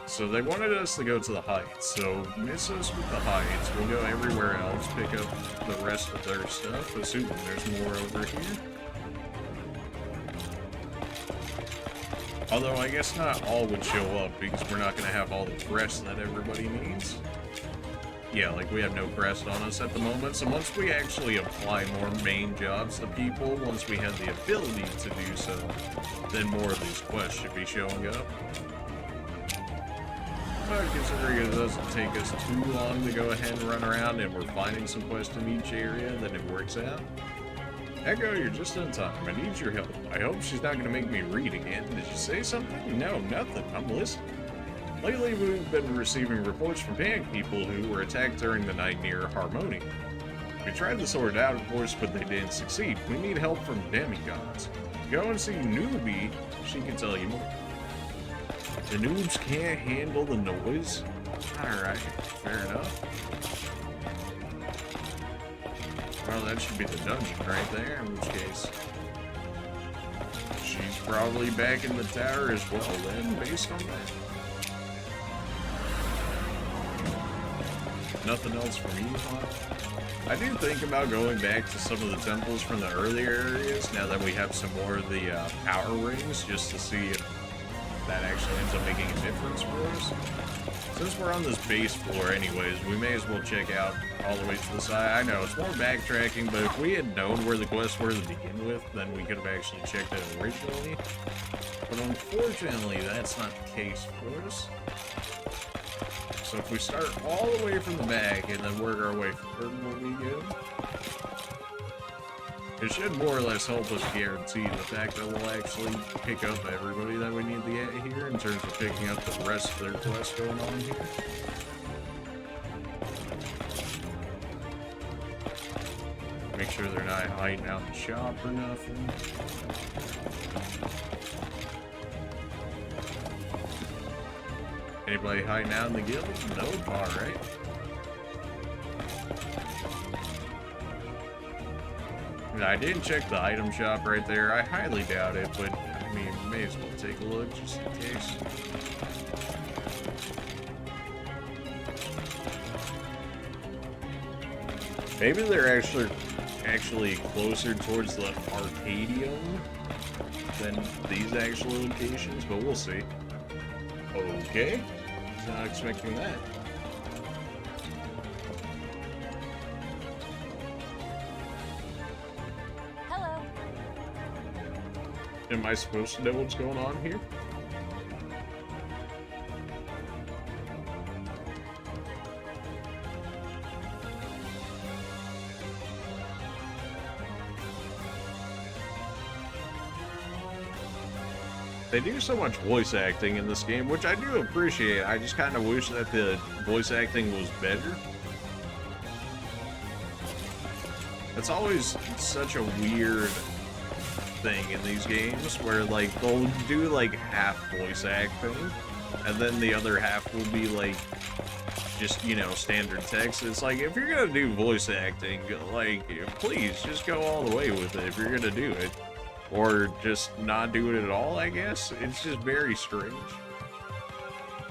So they wanted us to go to the Heights, so miss us with the Heights. We'll go everywhere else, pick up the rest of their stuff, assuming there's more over here. Although I guess not all would show up because we're not going to have all the crest that everybody needs. Yeah, like we have no crest on us at the moment, so once we actually apply more main jobs to people, once we have the ability to do so, then more of these quests should be showing up. But considering it doesn't take us too long to go ahead and run around and we're finding some quests in each area, then it works out. Echo, you're just in time. I need your help. I hope she's not going to make me read again. Did you say something? No, nothing. I'm listening. Lately, we've been receiving reports from Pan people who were attacked during the night near Harmony. We tried to sort it out, of course, but they didn't succeed. We need help from demigods. Go and see Newbie. She can tell you more. The noobs can't handle the noise? Alright, fair enough. Well, that should be the dungeon right there, in which case she's probably back in the tower as well then, based on that. Nothing else from you, huh? I do think about going back to some of the temples from the earlier areas now that we have some more of the power rings, just to see if that actually ends up making a difference for us. Since we're on this base floor anyways, we may as well check out all the way to the side. I know, it's more backtracking, but if we had known where the quests were to begin with, then we could have actually checked it originally. But unfortunately, that's not the case for us. So if we start all the way from the back and then work our way forward, will be good. It should more or less help us guarantee the fact that we'll actually pick up everybody that we need to get here in terms of picking up the rest of their quests going on here. Make sure they're not hiding out in the shop or nothing. Anybody hiding out in the guild? Nope, alright. I didn't check the item shop right there. I highly doubt it, but I mean, may as well take a look just in case. Maybe they're actually closer towards the Arcadium than these actual locations, but we'll see. Okay, not expecting that. Am I supposed to know what's going on here? They do so much voice acting in this game, which I do appreciate. I just kind of wish that the voice acting was better. It's always such a weird thing in these games where like they'll do like half voice acting and then the other half will be like just, you know, standard text. It's like, if you're gonna do voice acting, like, please just go all the way with it if you're gonna do it. Or just not do it at all, I guess. It's just very strange.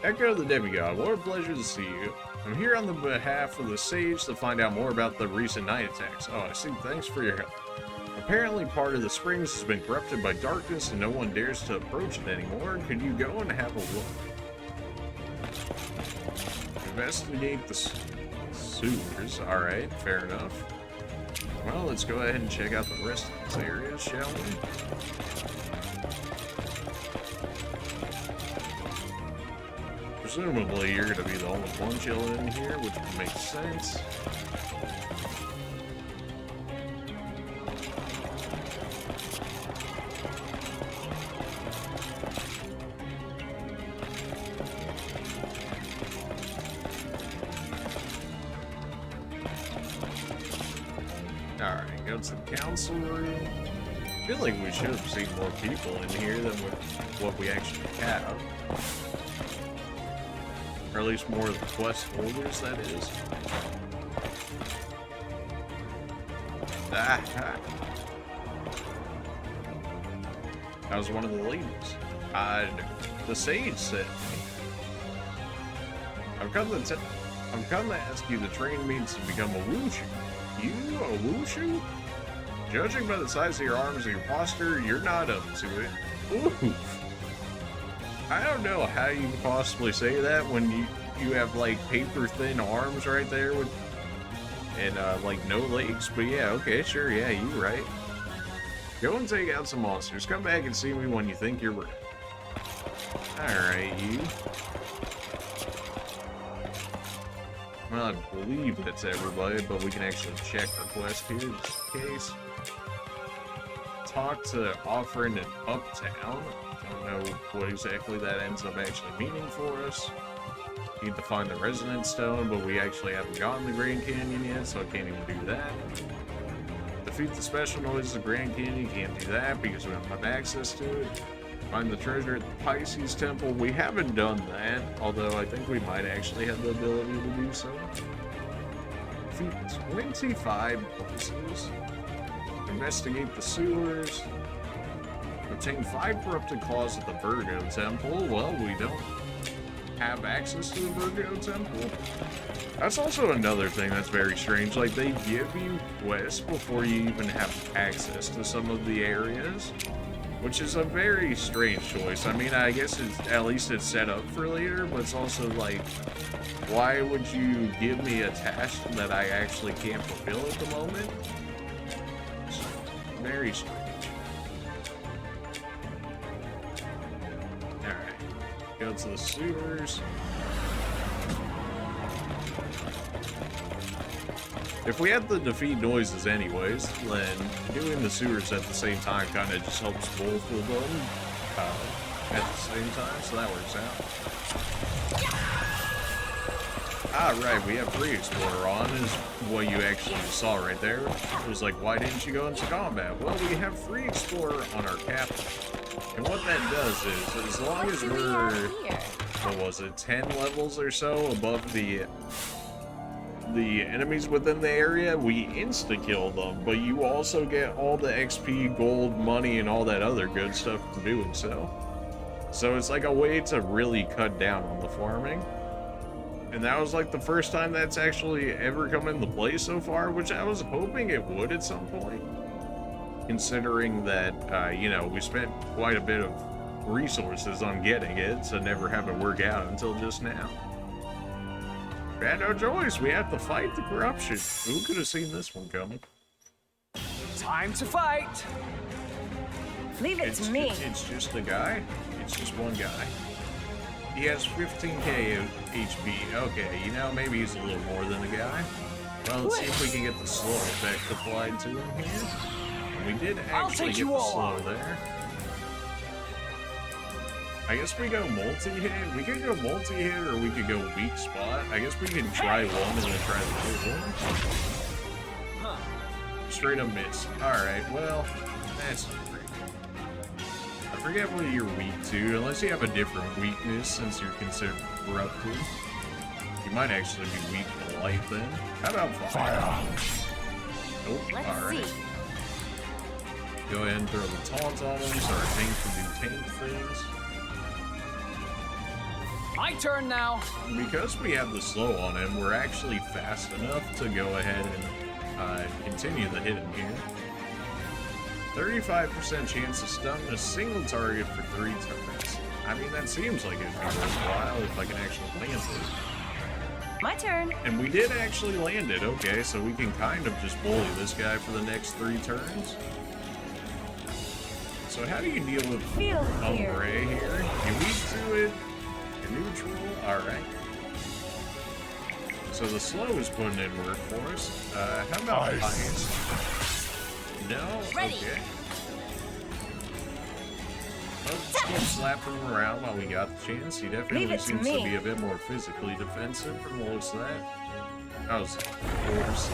Echo the Demigod, what a pleasure to see you. I'm here on the behalf of the Sage to find out more about the recent night attacks. Oh, I see. Thanks for your help. Apparently part of the springs has been corrupted by darkness and no one dares to approach it anymore. Could you go and have a look? Investigate the sewers. Alright, fair enough. Well, let's go ahead and check out the rest of these areas, shall we? Presumably, you're going to be the only one chilling in here, which would make sense. Alright, go to the council room. I feel like we should have seen more people in here than what we actually have. Or at least more of the quest holders, that is. Ah, that was one of the ladies. The Sage said, I've come to ask you to train me to become a wushu. You, a wushu? Judging by the size of your arms and your posture, you're not up to it. Oof. I don't know how you can possibly say that when you have like paper thin arms right there with and like no legs. But yeah, okay, sure, yeah, you're right. Go and take out some monsters. Come back and see me when you think you're ready. Alright, you. Well, I believe that's everybody, but we can actually check our quest here just in case. Talk to offering an uptown. Don't know what exactly that ends up actually meaning for us. Need to find the Resonance Stone, but we actually haven't gotten the Grand Canyon yet, so I can't even do that. Defeat the special noise of the Grand Canyon, can't do that because we don't have access to it. Find the treasure at the Pisces Temple, we haven't done that, although I think we might actually have the ability to do so. Defeat 25 places. Investigate the sewers. Obtain 5 corrupted claws at the Virgo Temple. Well, we don't have access to the Virgo Temple. That's also another thing that's very strange. Like, they give you quests before you even have access to some of the areas, which is a very strange choice. I mean, I guess at least it's set up for later, but it's also like, why would you give me a task that I actually can't fulfill at the moment? It's very strange. Alright, go to the sewers. If we have to defeat noises anyways, then doing the sewers at the same time kind of just helps both of them at the same time, so that works out. Ah, right, we have Free Explorer on, is what you actually saw right there. It was like, why didn't you go into combat? Well, we have Free Explorer on our Kappa. And what that does is, as long as we're, what was it, 10 levels or so above the enemies within the area, we insta-kill them, but you also get all the XP, gold, money, and all that other good stuff for doing so. So it's like a way to really cut down on the farming. And that was like the first time that's actually ever come into play so far, which I was hoping it would at some point. Considering that, you know, we spent quite a bit of resources on getting it to never have it work out until just now. Had no choice, we have to fight the corruption. Who could have seen this one coming? Time to fight! Leave it to me. It's just a guy. It's just one guy. He has 15k HP. Okay, you know, maybe he's a little more than a guy. Well, let's see if we can get the slow effect applied to him here. And we did actually get the slow there. I guess we go multi-hit. We could go multi-hit or we could go weak spot. I guess we can try one and then try the other one. Straight up miss. Alright, well, that's great. I forget what you're weak to, unless you have a different weakness since you're considered corrupted. You You might actually be weak to light then. How about fire? Nope. Alright. Go ahead and throw the taunt on him so our tank can do tank things. My turn now. Because we have the slow on him, we're actually fast enough to go ahead and continue the hit him here. 35% chance to stun a single target for 3 turns. I mean, that seems like it'd be worthwhile if I can actually land it. My turn. And we did actually land it, okay, so we can kind of just bully this guy for the next 3 turns. So how do you deal with Umbre here? You weak to it, you're neutral, alright. So the slow is putting in work for us. How about ice? No? Ready. Okay. Let's keep slapping him around while we got the chance. He definitely seems to be a bit more physically defensive from the looks of that. That was force.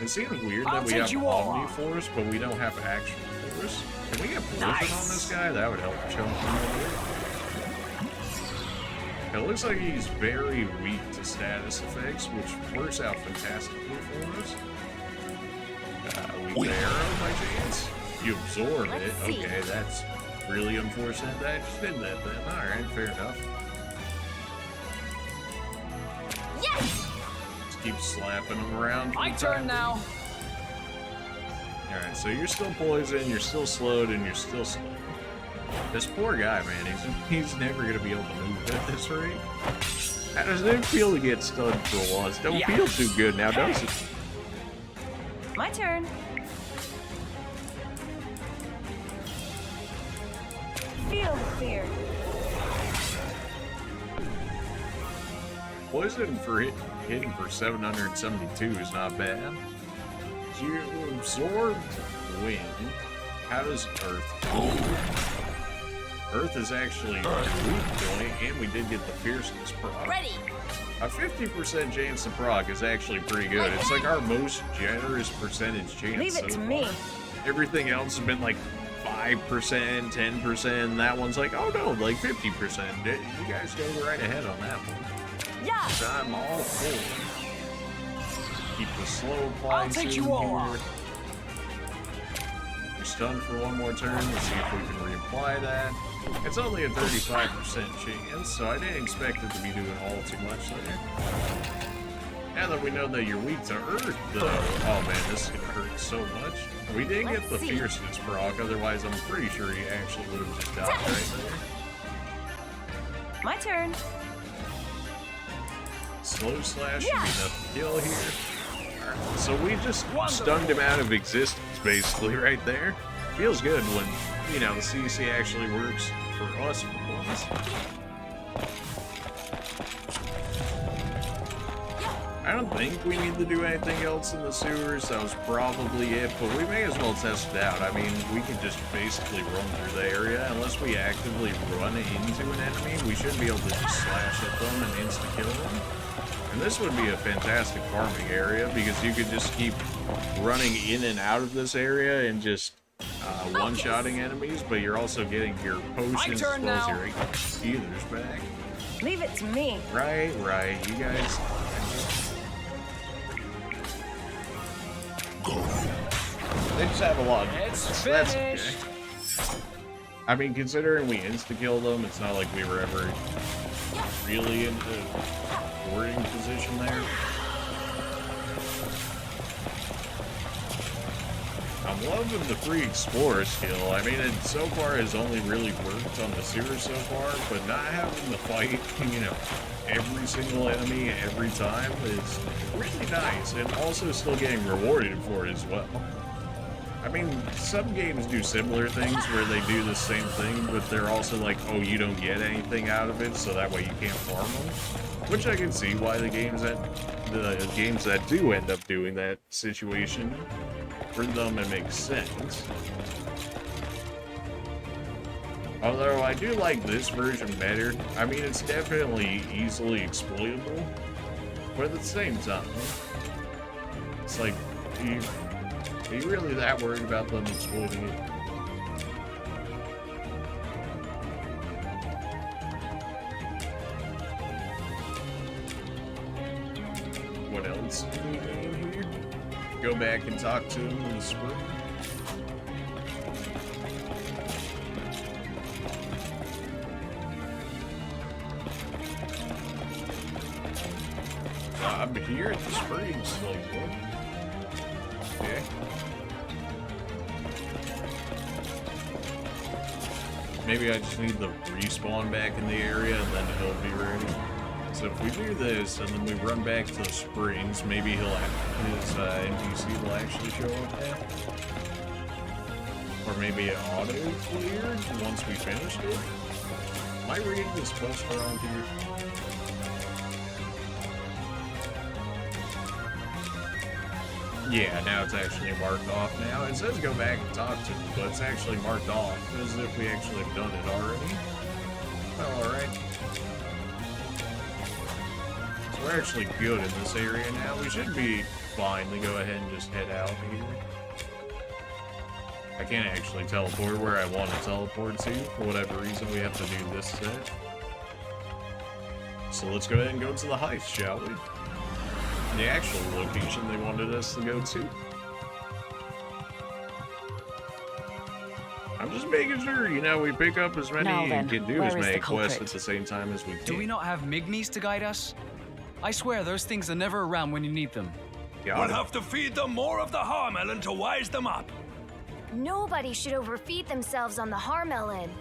It seems weird that we have Omni Force, but we don't have actual force. Can we get poison on this guy? That would help chunk him a bit. It looks like he's very weak to status effects, which works out fantastically for us. We arrow by chance? You absorb it. Okay, that's really unfortunate that I just did that then. Alright, fair enough. Yes! Just keep slapping him around. My turn now. Alright, so you're still poisoned, you're still slowed, and you're still slowed. This poor guy, man, he's never gonna be able to move at this rate. How does it feel to get stunned for once? Don't feel too good now, does it? My turn. Feel the fear. Poison for hitting for 772 is not bad. You absorbed wind. How does Earth? Earth is actually a weak point, and we did get the fierceness proc. Ready. A 50% chance to proc is actually pretty good. It's like our most generous percentage chance. Leave it to me. Everything else has been like 5%, 10%. That one's like, oh no, like 50%. You guys go right ahead on that one. Yeah. I'm all full. Keep the slow applying. I'll take you all out. You're stunned for one more turn. Let's see if we can reapply that. It's only a 35% chance, so I didn't expect it to be doing all too much there. Now that we know that you're weak to Earth, though, oh man, this is gonna hurt so much. We didn't get the fierceness proc, otherwise I'm pretty sure he actually would have just died right there. My turn. Slow slash should be enough to kill here. Right, so we just stunned him out of existence, basically, right there. Feels good when, you know, the CC actually works for us for once. I don't think we need to do anything else in the sewers. That was probably it, but we may as well test it out. I mean, we can just basically run through the area. Unless we actively run into an enemy, we should be able to just slash at them and insta-kill them. And this would be a fantastic farming area because you could just keep running in and out of this area and just one-shotting enemies, but you're also getting your potions as well as your healers back. Leave it to me. Right. You guys... They just have a lot of... It's That's finished. okay. I mean, considering we insta-killed them, it's not like we were ever really into warding position there. I'm loving the free explorer skill. I mean, it so far has only really worked on the sewer so far, but not having to fight, you know, every single enemy every time is really nice, and also still getting rewarded for it as well. I mean, some games do similar things where they do the same thing, but they're also like, oh, you don't get anything out of it, so that way you can't farm them. Which I can see why the games that do end up doing that situation, for them it makes sense. Although I do like this version better. I mean, it's definitely easily exploitable, but at the same time, it's like, are you really that worried about them exploiting it? It's a new game here. Go back and talk to him in the spring. I'm here at the springs, like what? Okay. Maybe I just need the respawn back in the area and then he'll be ready. So if we do this and then we run back to the springs, maybe his NPC will actually show up now. Or maybe it auto-cleared once we finished it. Am I reading this quest around here? Yeah, now it's actually marked off now. It says go back and talk to him, but it's actually marked off as if we actually have done it already. Well, alright. So we're actually good in this area now. We should be fine to go ahead and just head out here. I can't actually teleport where I want to teleport to. For whatever reason, we have to do this set. So let's go ahead and go to the heist, shall we? The actual location they wanted us to go to. I'm just making sure, you know, we pick up as many and can do as many quests at the same time as we can. Do we not have migmies to guide us? I swear those things are never around when you need them. We'll have to feed them more of the Harmelin to wise them up. Nobody should overfeed themselves on the Harmelin.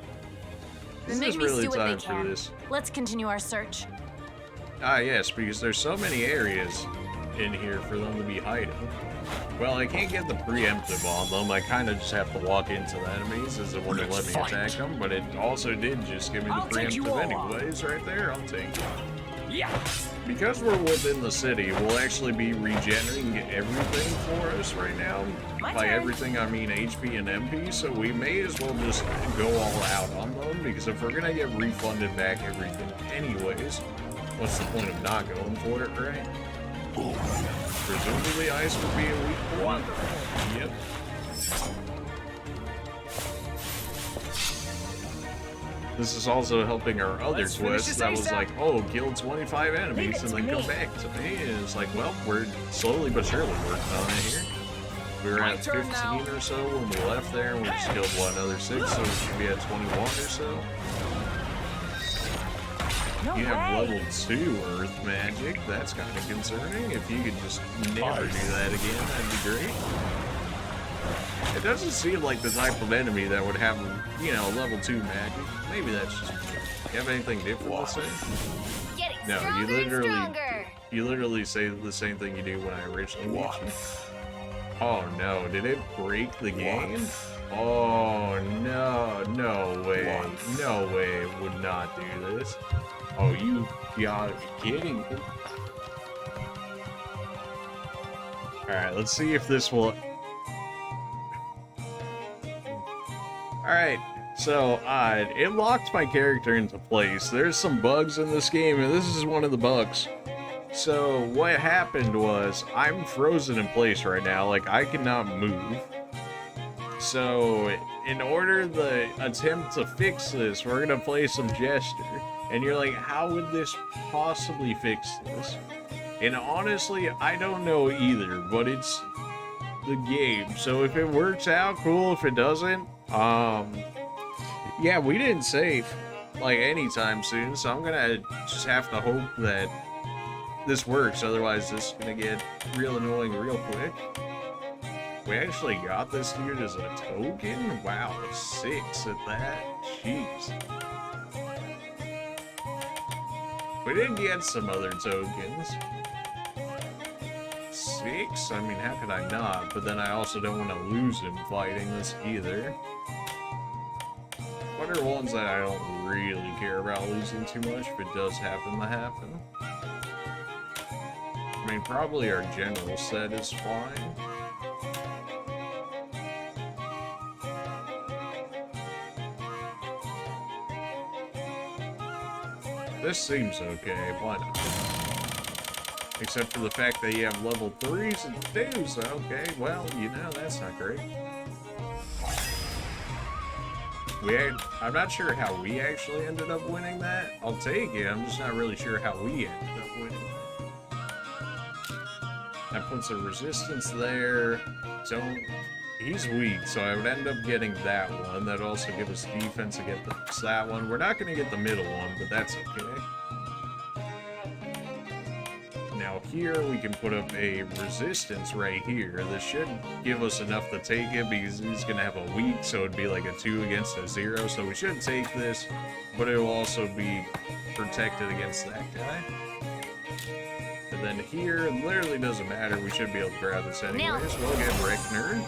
The Migmies do what they can. Let's continue our search. Ah, yes, because there's so many areas in here for them to be hiding. Well, I can't get the preemptive on them. I kind of just have to walk into the enemies as it wouldn't let me attack them, but it also did just give me the preemptive anyways right there. I'll take it. Yeah. Because we're within the city, we'll actually be regenerating everything for us right now. By everything, I mean HP and MP, so we may as well just go all out on them, because if we're gonna get refunded back everything anyways, what's the point of not going for it, right? Presumably ice would be a weak point. Yep. This is also helping our other quest that was like, oh, kill 25 enemies and then come back to me. And it's like, well, we're slowly but surely working on it here. We were at 15 or so when we left there, and we just killed, what, another 6, so we should be at 21 or so. You have level 2 Earth Magic. That's kind of concerning. If you could just never do that again, that'd be great. It doesn't seem like the type of enemy that would have, you know, level 2 magic. Maybe that's just... You have anything different to say? No, you literally say the same thing you do when I originally met you. Oh no, did it break the game? Oh no, no way. No way it would not do this. Oh, you gotta be kidding me. Alright, let's see if this will... Alright, so, it locked my character into place. There's some bugs in this game, and this is one of the bugs. So, what happened was, I'm frozen in place right now, like, I cannot move. So, in order to attempt to fix this, we're gonna play some gesture. And you're like, how would this possibly fix this? And honestly, I don't know either, but it's the game. So if it works out, cool. If it doesn't, yeah, we didn't save, like, anytime soon. So I'm gonna just have to hope that this works. Otherwise, this is gonna get real annoying real quick. We actually got this dude as a token? Wow, 6 at that. Jeez. We did get some other tokens. 6? I mean, how could I not? But then I also don't want to lose him fighting this either. What are ones that I don't really care about losing too much if it does happen to happen? I mean, probably our general set is fine. This seems okay, why not? Except for the fact that you have level 3s and 2s, okay, well, you know, that's not great. I'm not sure how we actually ended up winning that. I'll take it, I'm just not really sure how we ended up winning that. That puts a resistance there. He's weak, so I would end up getting that one. That'd also give us defense against that one. We're not going to get the middle one, but that's okay. Now here, we can put up a resistance right here. This should give us enough to take it, because he's going to have a weak, so it'd be like a 2 against a 0. So we should take this, but it will also be protected against that guy. And then here, it literally doesn't matter. We should be able to grab this anyways. We'll get Rickner.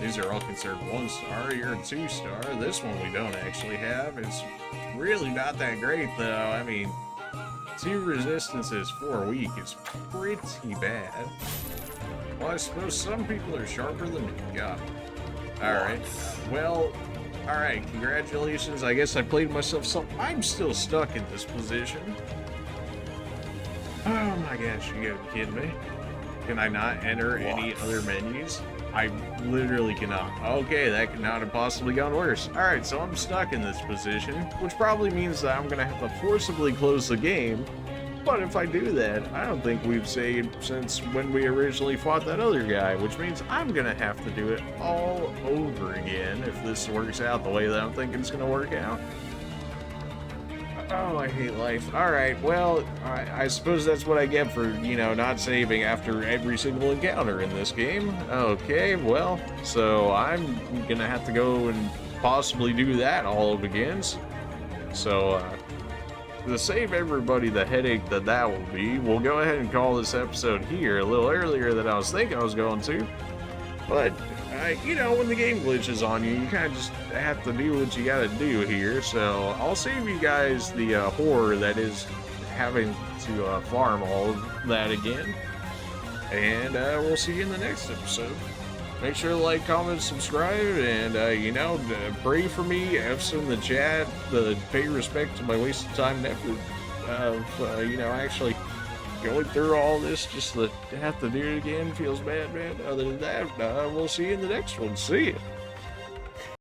These are all considered 1-star. You're a 2-star. This one we don't actually have. It's really not that great, though. I mean, 2 resistances, 4 weak is pretty bad. Well, I suppose some people are sharper than me. Got it. Alright. Well, alright. Congratulations. I guess I played myself some. I'm still stuck in this position. Oh my gosh, you gotta be kidding me. Can I not enter any other menus? I literally cannot. Okay, that could not have possibly gone worse. Alright, so I'm stuck in this position, which probably means that I'm gonna have to forcibly close the game. But if I do that, I don't think we've saved since when we originally fought that other guy, which means I'm gonna have to do it all over again if this works out the way that I'm thinking it's gonna work out. Oh, I hate life. Alright, well, I suppose that's what I get for, you know, not saving after every single encounter in this game. Okay, well, so I'm gonna have to go and possibly do that all over again. So, to save everybody the headache that will be, we'll go ahead and call this episode here a little earlier than I was thinking I was going to. But, you know, when the game glitches on you, you kind of just have to do what you gotta do here. So I'll save you guys the horror that is having to farm all of that again. And we'll see you in the next episode. Make sure to like, comment, subscribe, and, you know, pray for me, F's in the chat, pay respect to my wasted time and effort of, you know, actually going through all this just to have to do it again feels bad, man. Other than that, we'll see you in the next one. See ya.